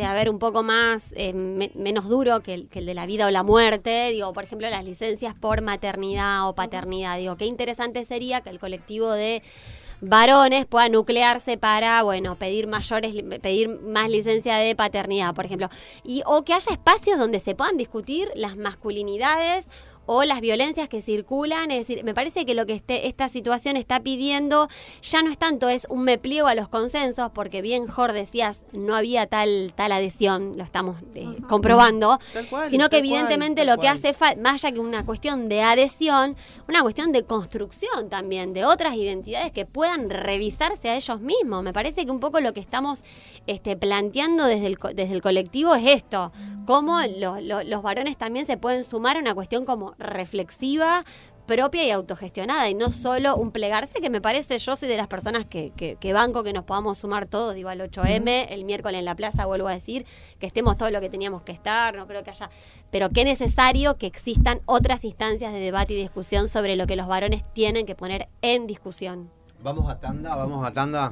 a ver un poco más menos duro que el de la vida o la muerte, digo, por ejemplo, las licencias por maternidad o paternidad. Digo, qué interesante sería que el colectivo de varones pueda nuclearse para, bueno, pedir más licencia de paternidad, por ejemplo, o que haya espacios donde se puedan discutir las masculinidades o las violencias que circulan. Es decir, me parece que lo que esta situación está pidiendo ya no es tanto es un me pliego a los consensos, porque bien, Jor, decías, no había tal adhesión, lo estamos comprobando, sino que evidentemente lo que hace falta, más allá que una cuestión de adhesión, una cuestión de construcción también, de otras identidades que puedan revisarse a ellos mismos. Me parece que un poco lo que estamos planteando desde el colectivo es esto, cómo los varones también se pueden sumar a una cuestión como reflexiva, propia y autogestionada, y no solo un plegarse, que me parece, yo soy de las personas que banco que nos podamos sumar todos, digo, al 8M, el miércoles en la plaza, vuelvo a decir, que estemos todo lo que teníamos que estar, no creo que haya, pero qué necesario que existan otras instancias de debate y discusión sobre lo que los varones tienen que poner en discusión. Vamos a tanda.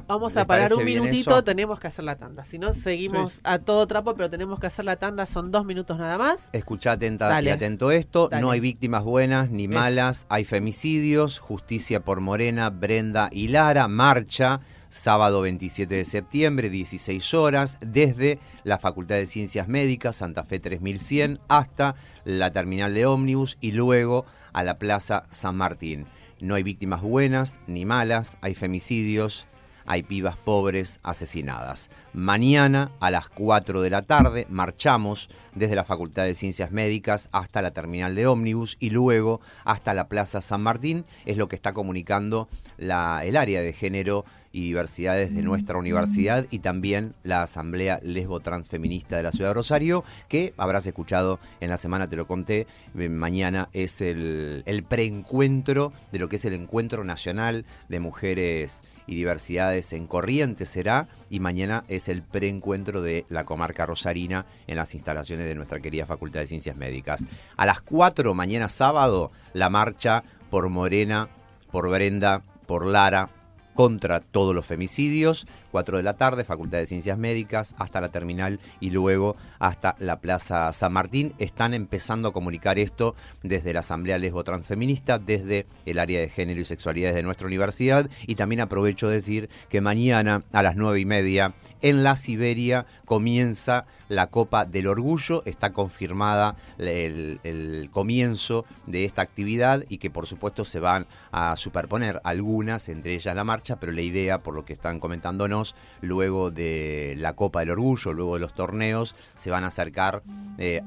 Vamos a parar un minutito, tenemos que hacer la tanda. Si no, seguimos a todo trapo, pero tenemos que hacer la tanda, son 2 minutos nada más. Escuchá atenta y atento esto, no hay víctimas buenas ni malas, hay femicidios, justicia por Morena, Brenda y Lara, marcha, sábado 27 de septiembre, 16 horas, desde la Facultad de Ciencias Médicas, Santa Fe 3100, hasta la terminal de ómnibus y luego a la Plaza San Martín. No hay víctimas buenas ni malas, hay femicidios, hay pibas pobres asesinadas. Mañana a las 4 de la tarde marchamos desde la Facultad de Ciencias Médicas hasta la terminal de ómnibus y luego hasta la Plaza San Martín, es lo que está comunicando el área de género y diversidades de nuestra universidad y también la Asamblea Lesbo Transfeminista de la Ciudad de Rosario, que habrás escuchado en la semana, te lo conté, mañana es el preencuentro de lo que es el Encuentro Nacional de Mujeres y Diversidades en Corrientes será, y mañana es el preencuentro de la comarca rosarina en las instalaciones de nuestra querida Facultad de Ciencias Médicas. A las 4, mañana sábado, la marcha por Morena, por Brenda, por Lara, contra todos los femicidios, 4 de la tarde, Facultad de Ciencias Médicas, hasta la terminal y luego hasta la Plaza San Martín. Están empezando a comunicar esto desde la Asamblea Lesbo Transfeminista, desde el área de género y sexualidades de nuestra universidad, y también aprovecho de decir que mañana a las 9:30 en la Siberia comienza la Copa del Orgullo, está confirmada el comienzo de esta actividad y que por supuesto se van a superponer algunas, entre ellas la marcha, pero la idea, por lo que están comentándonos, luego de la Copa del Orgullo, luego de los torneos, se van a acercar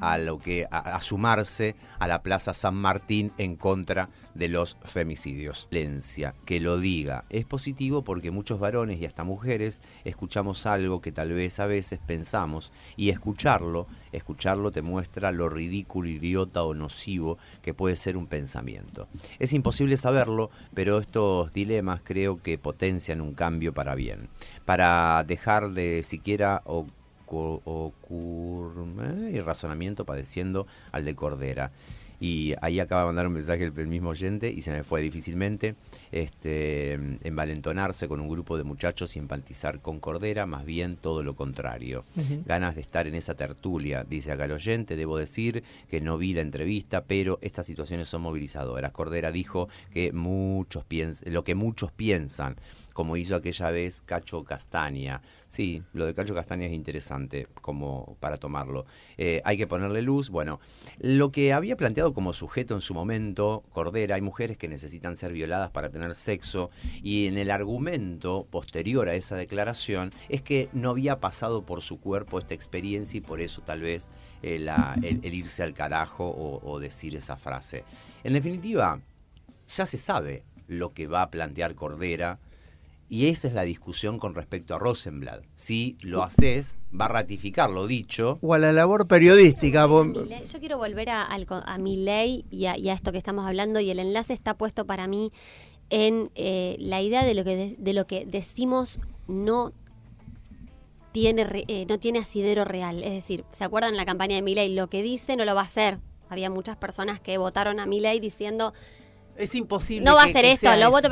a sumarse a la Plaza San Martín en contra de los femicidios. Violencia, que lo diga, es positivo porque muchos varones y hasta mujeres escuchamos algo que tal vez a veces pensamos, y escucharlo te muestra lo ridículo, idiota o nocivo que puede ser un pensamiento. Es imposible saberlo, pero estos dilemas creo que potencian un cambio para bien, para dejar de siquiera y razonamiento padeciendo al de Cordera. Y ahí acaba de mandar un mensaje el mismo oyente y se me fue difícilmente envalentonarse con un grupo de muchachos y empatizar con Cordera, más bien todo lo contrario. Ganas de estar en esa tertulia, dice acá el oyente. Debo decir que no vi la entrevista, pero estas situaciones son movilizadoras. Cordera dijo que lo que muchos piensan, como hizo aquella vez Cacho Castaña. Sí, lo de Cacho Castaña es interesante como para tomarlo. Hay que ponerle luz. Bueno, lo que había planteado como sujeto en su momento Cordera, hay mujeres que necesitan ser violadas para tener sexo, y en el argumento posterior a esa declaración es que no había pasado por su cuerpo esta experiencia y por eso tal vez el irse al carajo o decir esa frase. En definitiva, ya se sabe lo que va a plantear Cordera. Y esa es la discusión con respecto a Rosenblatt. Si lo haces, va a ratificar lo dicho. O a la labor periodística. Yo quiero volver a Milei y a esto que estamos hablando, y el enlace está puesto para mí en la idea de lo que decimos no tiene asidero real. Es decir, ¿se acuerdan la campaña de Milei? Lo que dice no lo va a hacer. Había muchas personas que votaron a Milei diciendo... Es imposible no va a hacer esto,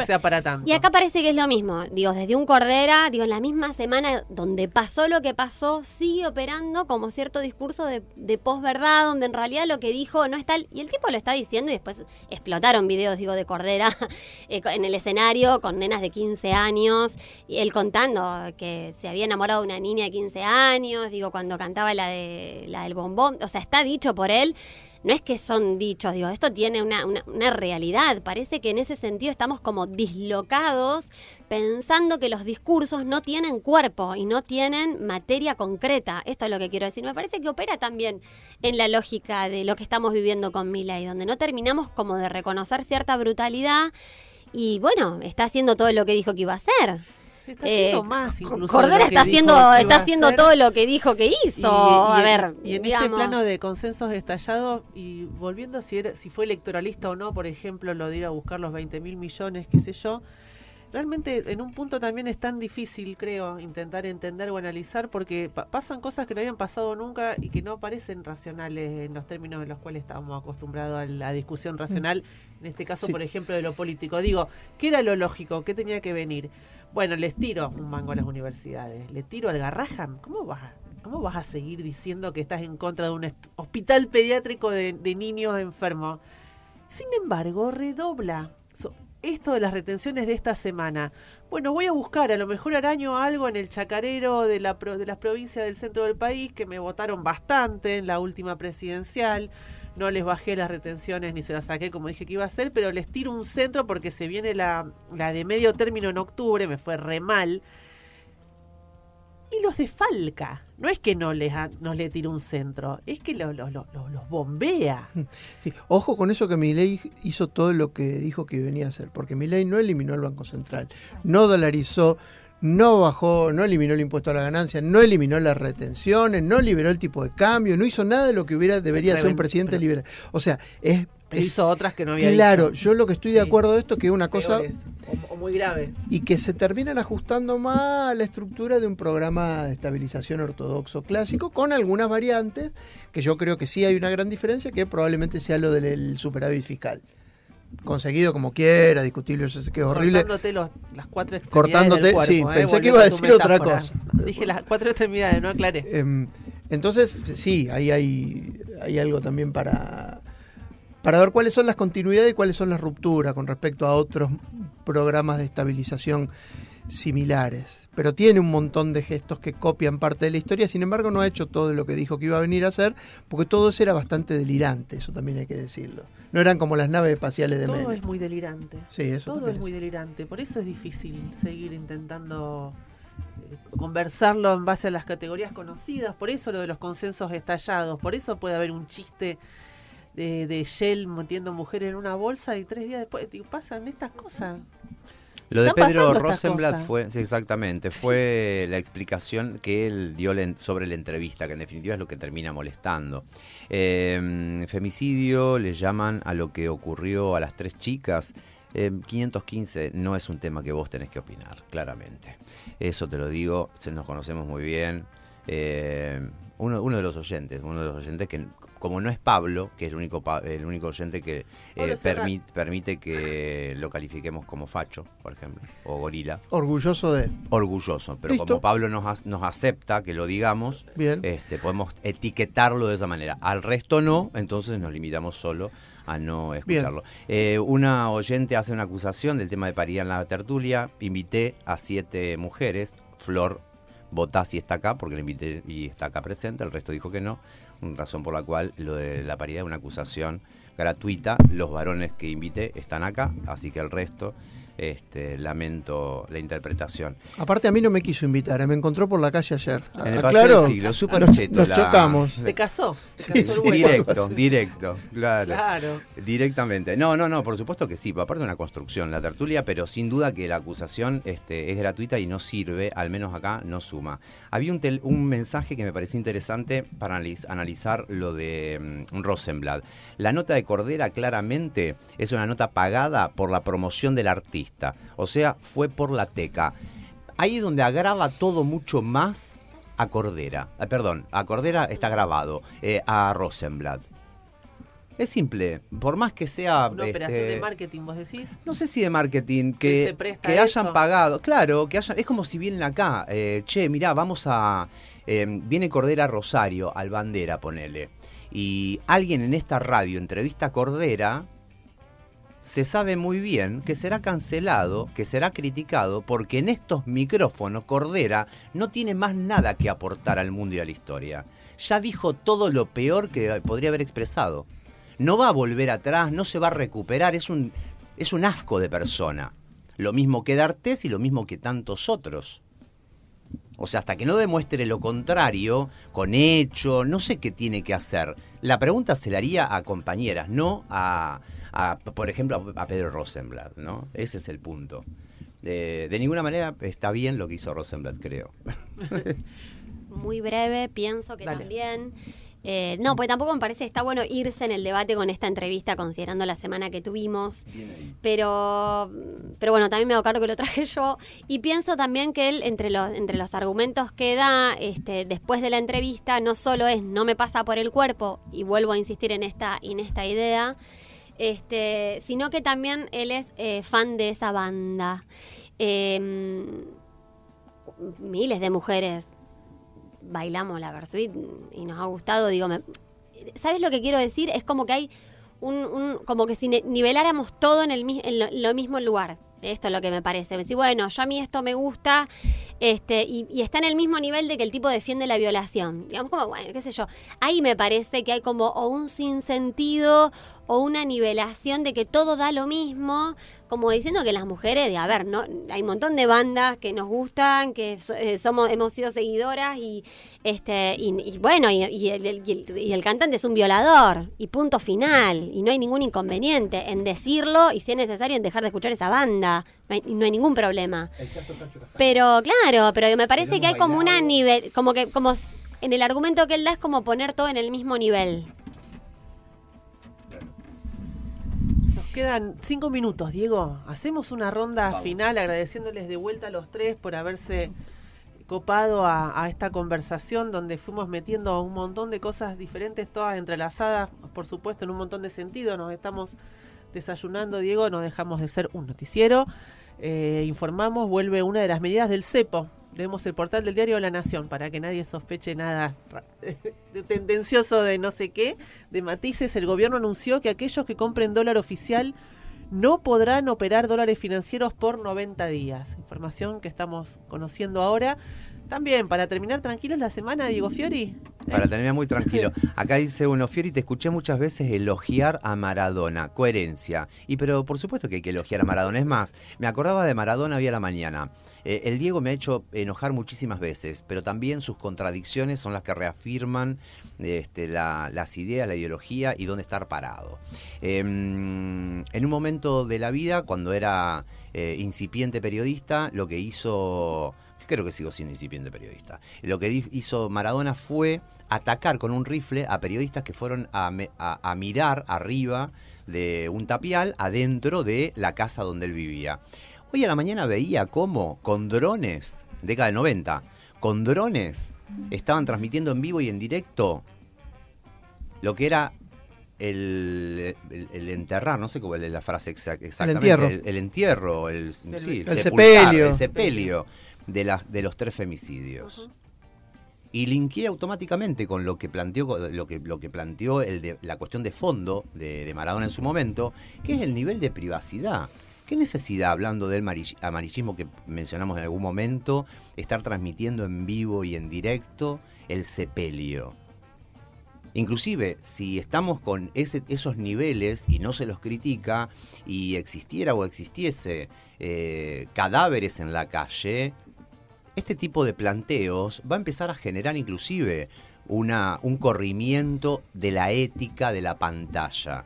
sea para tanto. Y acá parece que es lo mismo. Digo, desde un Cordera, en la misma semana donde pasó lo que pasó, sigue operando como cierto discurso de posverdad, donde en realidad lo que dijo no es tal. Y el tipo lo está diciendo, y después explotaron videos, de Cordera en el escenario con nenas de 15 años, y él contando que se había enamorado de una niña de 15 años, cuando cantaba la del bombón. O sea, está dicho por él. No es que son dichos, esto tiene una realidad. Parece que en ese sentido estamos como dislocados, pensando que los discursos no tienen cuerpo y no tienen materia concreta. Esto es lo que quiero decir. Me parece que opera también en la lógica de lo que estamos viviendo con Milei, donde no terminamos como de reconocer cierta brutalidad y, bueno, está haciendo todo lo que dijo que iba a hacer. Se está haciendo más, incluso. Cordera está haciendo todo lo que dijo que hizo. Y en este plano de consensos estallados, y volviendo si fue electoralista o no, por ejemplo, lo de ir a buscar los 20.000 millones, qué sé yo, realmente en un punto también es tan difícil, creo, intentar entender o analizar, porque pasan cosas que no habían pasado nunca y que no parecen racionales en los términos en los cuales estábamos acostumbrados a la discusión racional, en este caso, Sí. por ejemplo, de lo político. Digo, ¿qué era lo lógico? ¿Qué tenía que venir? Bueno, les tiro un mango a las universidades, le tiro al Garrahan. ¿Cómo vas a seguir diciendo que estás en contra de un hospital pediátrico de niños enfermos? Sin embargo, redobla esto de las retenciones de esta semana. Bueno, voy a buscar, a lo mejor araño algo en el chacarero de las provincias del centro del país, que me votaron bastante en la última presidencial. No les bajé las retenciones ni se las saqué como dije que iba a hacer, pero les tiro un centro porque se viene la de medio término en octubre, me fue re mal. Y los desfalca. No es que no le tire un centro, es que los bombea. Sí, ojo con eso, que Milei hizo todo lo que dijo que venía a hacer, porque Milei no eliminó el Banco Central, no dolarizó, no bajó, no eliminó el impuesto a la ganancia, no eliminó las retenciones, no liberó el tipo de cambio, no hizo nada de lo que debería hacer un presidente liberal. O sea, hizo otras que no había claro, dicho. Yo lo que estoy de acuerdo de esto es que es una cosa... Peores, o muy graves. Y que se terminan ajustando más a la estructura de un programa de estabilización ortodoxo clásico, con algunas variantes, que yo creo que sí hay una gran diferencia, que probablemente sea lo del superávit fiscal. Conseguido como quiera, discutible, yo sé que es horrible. Cortándote las cuatro extremidades del cuerpo, sí, pensé que iba a decir otra cosa. Dije las cuatro extremidades, no aclaré. Entonces, sí, ahí hay algo también para ver cuáles son las continuidades y cuáles son las rupturas con respecto a otros programas de estabilización similares. Pero tiene un montón de gestos que copian parte de la historia, sin embargo no ha hecho todo lo que dijo que iba a venir a hacer, porque todo eso era bastante delirante, eso también hay que decirlo. No eran como las naves espaciales de Menem. Todo es muy delirante. Sí, eso todo es muy delirante. Por eso es difícil seguir intentando conversarlo en base a las categorías conocidas. Por eso lo de los consensos estallados. Por eso puede haber un chiste de Shell metiendo mujeres en una bolsa y 3 días después pasan estas cosas. Lo de Pedro pasando Rosenblatt fue, sí, exactamente, fue la explicación que él dio sobre la entrevista, que en definitiva es lo que termina molestando. Femicidio le llaman a lo que ocurrió a las 3 chicas. 515 no es un tema que vos tenés que opinar, claramente. Eso te lo digo, nos conocemos muy bien. Uno de los oyentes que como no es Pablo, que es el único oyente que permite que lo califiquemos como facho, por ejemplo, o gorila. Orgulloso de... Orgulloso, pero ¿Listo? como Pablo nos acepta que lo digamos, Bien. Podemos etiquetarlo de esa manera. Al resto no, entonces nos limitamos solo a no escucharlo. Una oyente hace una acusación del tema de paridad en la tertulia. Invité a 7 mujeres. Flor votá si está acá, porque la invité y está acá presente. El resto dijo que no. Razón por la cual lo de la paridad es una acusación gratuita. Los varones que invité están acá, así que el resto... lamento la interpretación. Aparte a mí no me quiso invitar, me encontró por la calle ayer. En el Paseo del Siglo, súper cheto. Nos chocamos. ¿Te casó? Sí, ¿Te casó el huevo? Directo, claro. Claro. Directamente. No, por supuesto que sí, aparte de una construcción, la tertulia, pero sin duda que la acusación es gratuita y no sirve, al menos acá no suma. Había un mensaje que me parecía interesante para analizar lo de Rosenblatt. La nota de Cordera claramente es una nota pagada por la promoción del artista. O sea, fue por la teca. Ahí es donde agrava todo mucho más a Cordera. A Cordera está grabado, a Rosenblatt. Es simple, por más que sea... Una operación de marketing, ¿vos decís? No sé si de marketing, que hayan pagado. Claro, es como si vienen acá. Mirá, vamos a... viene Cordera a Rosario, al Bandera, ponele. Y alguien en esta radio entrevista a Cordera... se sabe muy bien que será cancelado, que será criticado, porque en estos micrófonos Cordera no tiene más nada que aportar al mundo y a la historia. Ya dijo todo lo peor que podría haber expresado. No va a volver atrás, no se va a recuperar, es un asco de persona. Lo mismo que D'Artés y lo mismo que tantos otros. O sea, hasta que no demuestre lo contrario, con hecho, no sé qué tiene que hacer. La pregunta se la haría a compañeras, no por ejemplo, a Pedro Rosenblatt, ¿no? Ese es el punto. De ninguna manera está bien lo que hizo Rosenblatt, creo. Muy breve, pienso que Dale. también... no, porque tampoco me parece que está bueno irse en el debate con esta entrevista, considerando la semana que tuvimos. Pero bueno, también me hago cargo que lo traje yo. Y pienso también que él, entre los argumentos que da después de la entrevista, no solo es no me pasa por el cuerpo, y vuelvo a insistir en esta idea, sino que también él es fan de esa banda. Miles de mujeres bailamos la Versuit y nos ha gustado. ¿Sabes lo que quiero decir? Es como que hay como que si niveláramos todo en lo mismo lugar. Esto es lo que me parece. Decir, bueno, yo a mí esto me gusta, y está en el mismo nivel de que el tipo defiende la violación. Digamos, como, bueno, qué sé yo. Ahí me parece que hay como o un sinsentido o una nivelación de que todo da lo mismo, como diciendo que las mujeres, no, hay un montón de bandas que nos gustan, que hemos sido seguidoras y bueno, y el cantante es un violador y punto final, y no hay ningún inconveniente en decirlo y si es necesario en dejar de escuchar esa banda, no hay ningún problema. Pero claro, pero me parece que hay como una nivel, como en el argumento que él da es como poner todo en el mismo nivel. Quedan 5 minutos, Diego. Hacemos una ronda final agradeciéndoles de vuelta a los 3 por haberse copado a esta conversación donde fuimos metiendo un montón de cosas diferentes, todas entrelazadas, por supuesto, en un montón de sentido. Nos estamos desayunando, Diego, no dejamos de ser un noticiero. Informamos, vuelve una de las medidas del cepo. Leemos el portal del diario La Nación para que nadie sospeche nada tendencioso de no sé qué, de matices. El gobierno anunció que aquellos que compren dólar oficial no podrán operar dólares financieros por 90 días. Información que estamos conociendo ahora. También, para terminar tranquilos la semana, Diego Fiori. Para terminar muy tranquilo. Acá dice uno, Fiori, te escuché muchas veces elogiar a Maradona. Coherencia. Pero por supuesto que hay que elogiar a Maradona. Es más, me acordaba de Maradona hoy a la mañana. El Diego me ha hecho enojar muchísimas veces, pero también sus contradicciones son las que reafirman las ideas, la ideología y dónde estar parado. En un momento de la vida, cuando era incipiente periodista, lo que hizo... Creo que sigo siendo incipiente periodista. Lo que hizo Maradona fue atacar con un rifle a periodistas que fueron a mirar arriba de un tapial adentro de la casa donde él vivía. Hoy a la mañana veía cómo con drones, década de 90, con drones estaban transmitiendo en vivo y en directo lo que era el enterrar, no sé cómo es la frase exactamente. El entierro. El entierro, el sepelio. El sepelio de los 3 femicidios. Ujú. Y linkeé automáticamente con lo que planteó la cuestión de fondo de Maradona en su momento, que es el nivel de privacidad. ¿Qué necesidad, hablando del amarillismo que mencionamos en algún momento, estar transmitiendo en vivo y en directo el sepelio? Inclusive, si estamos con esos niveles y no se los critica, y existiera o existiese cadáveres en la calle, este tipo de planteos va a empezar a generar inclusive un corrimiento de la ética de la pantalla.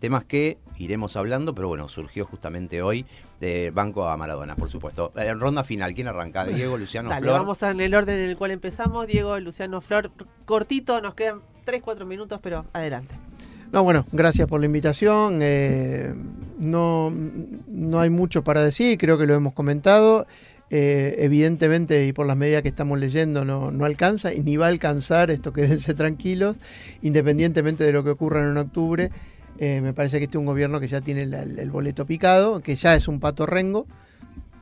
Temas que iremos hablando, pero bueno, surgió justamente hoy de Banco a Maradona, por supuesto. Ronda final, ¿quién arranca? Diego, Luciano, Dale, Flor. vamos en el orden en el cual empezamos. Diego, Luciano, Flor, cortito, nos quedan 3-4 minutos, pero adelante. No, bueno, gracias por la invitación. No hay mucho para decir, creo que lo hemos comentado. Evidentemente, y por las medidas que estamos leyendo, no alcanza y ni va a alcanzar, esto quédense tranquilos, independientemente de lo que ocurra en octubre. Me parece que este es un gobierno que ya tiene el boleto picado, que ya es un pato rengo,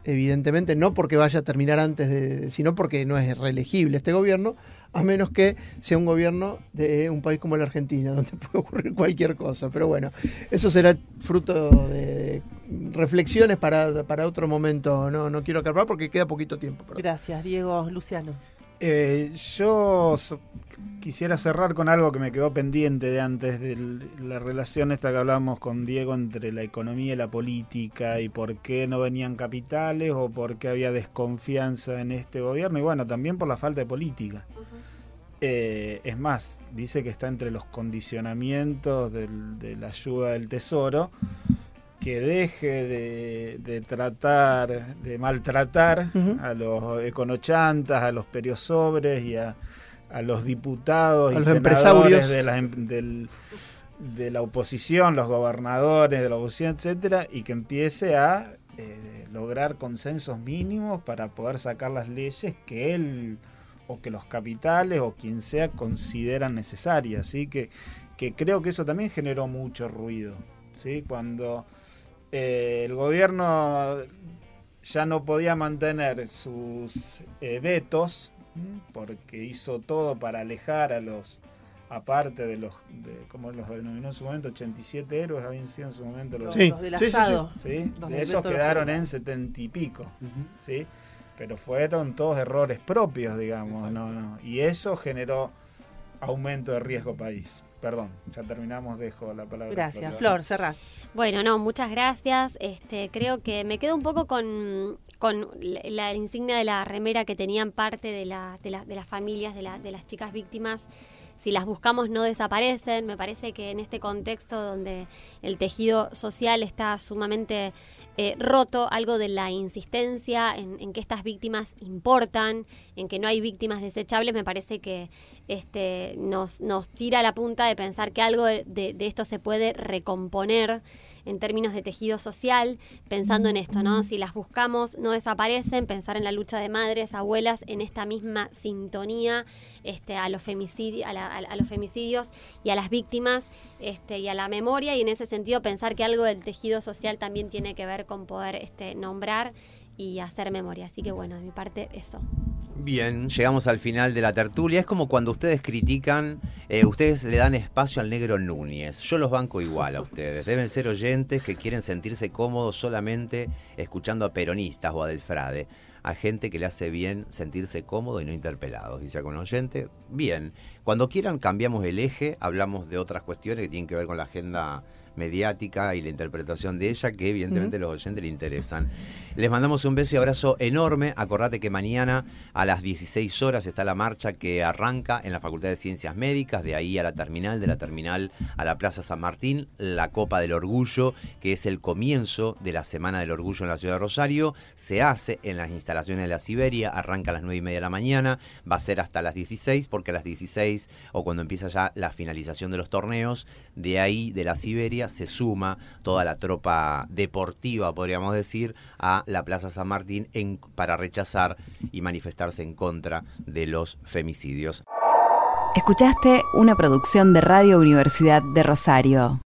evidentemente, no porque vaya a terminar antes, sino porque no es reelegible este gobierno, a menos que sea un gobierno de un país como la Argentina, donde puede ocurrir cualquier cosa. Pero bueno, eso será fruto de reflexiones para otro momento. No quiero acabar porque queda poquito tiempo. Perdón. Gracias, Diego. Luciano. Yo quisiera cerrar con algo que me quedó pendiente de antes, de la relación esta que hablábamos con Diego entre la economía y la política, y por qué no venían capitales o por qué había desconfianza en este gobierno, y bueno, también por la falta de política. Es más, dice que está entre los condicionamientos de la ayuda del Tesoro, que deje de maltratar a los econochantas, a los periosobres y a los diputados a y los senadores empresarios de la oposición, los gobernadores de la oposición, etcétera, y que empiece a lograr consensos mínimos para poder sacar las leyes que él o que los capitales o quien sea consideran necesarias, ¿sí? Que creo que eso también generó mucho ruido, ¿sí? Cuando el gobierno ya no podía mantener sus vetos, porque hizo todo para alejar a los, aparte de como los denominó en su momento, 87 héroes habían sido en su momento los Del asado. ¿sí? Los De del esos método quedaron Federal. en 70 y pico, ¿sí? Pero fueron todos errores propios, digamos, no. Y eso generó aumento de riesgo país. Perdón, ya terminamos, dejo la palabra. Gracias. Flor, cerrás. Bueno, no, muchas gracias. Creo que me quedo un poco con la insignia de la remera que tenían parte de las familias, de las chicas víctimas. Si las buscamos no desaparecen. Me parece que en este contexto donde el tejido social está sumamente roto, algo de la insistencia en que estas víctimas importan, en que no hay víctimas desechables, me parece que nos tira a la punta de pensar que algo de esto se puede recomponer en términos de tejido social, pensando en esto, ¿no? Si las buscamos, no desaparecen, pensar en la lucha de madres, abuelas, en esta misma sintonía a los femicidios y a las víctimas y a la memoria, y en ese sentido pensar que algo del tejido social también tiene que ver con poder nombrar y hacer memoria. Así que bueno, de mi parte, eso. Bien, llegamos al final de la tertulia. Es como cuando ustedes critican, ustedes le dan espacio al negro Núñez. Yo los banco igual a ustedes. Deben ser oyentes que quieren sentirse cómodos solamente escuchando a peronistas o a Delfrade. A gente que le hace bien sentirse cómodo y no interpelados. Dice algún oyente, bien. Cuando quieran cambiamos el eje, hablamos de otras cuestiones que tienen que ver con la agenda mediática y la interpretación de ella, que evidentemente a los oyentes le interesan. Les mandamos un beso y abrazo enorme. Acordate que mañana a las 16 horas está la marcha que arranca en la Facultad de Ciencias Médicas, de ahí a la terminal, de la terminal a la Plaza San Martín, la Copa del Orgullo, que es el comienzo de la Semana del Orgullo en la ciudad de Rosario. Se hace en las instalaciones de la Siberia, arranca a las 9:30 de la mañana, va a ser hasta las 16, porque a las 16, o cuando empieza ya la finalización de los torneos, de ahí, de la Siberia, se suma toda la tropa deportiva, podríamos decir, a la Plaza San Martín para rechazar y manifestarse en contra de los femicidios. Escuchaste una producción de Radio Universidad de Rosario.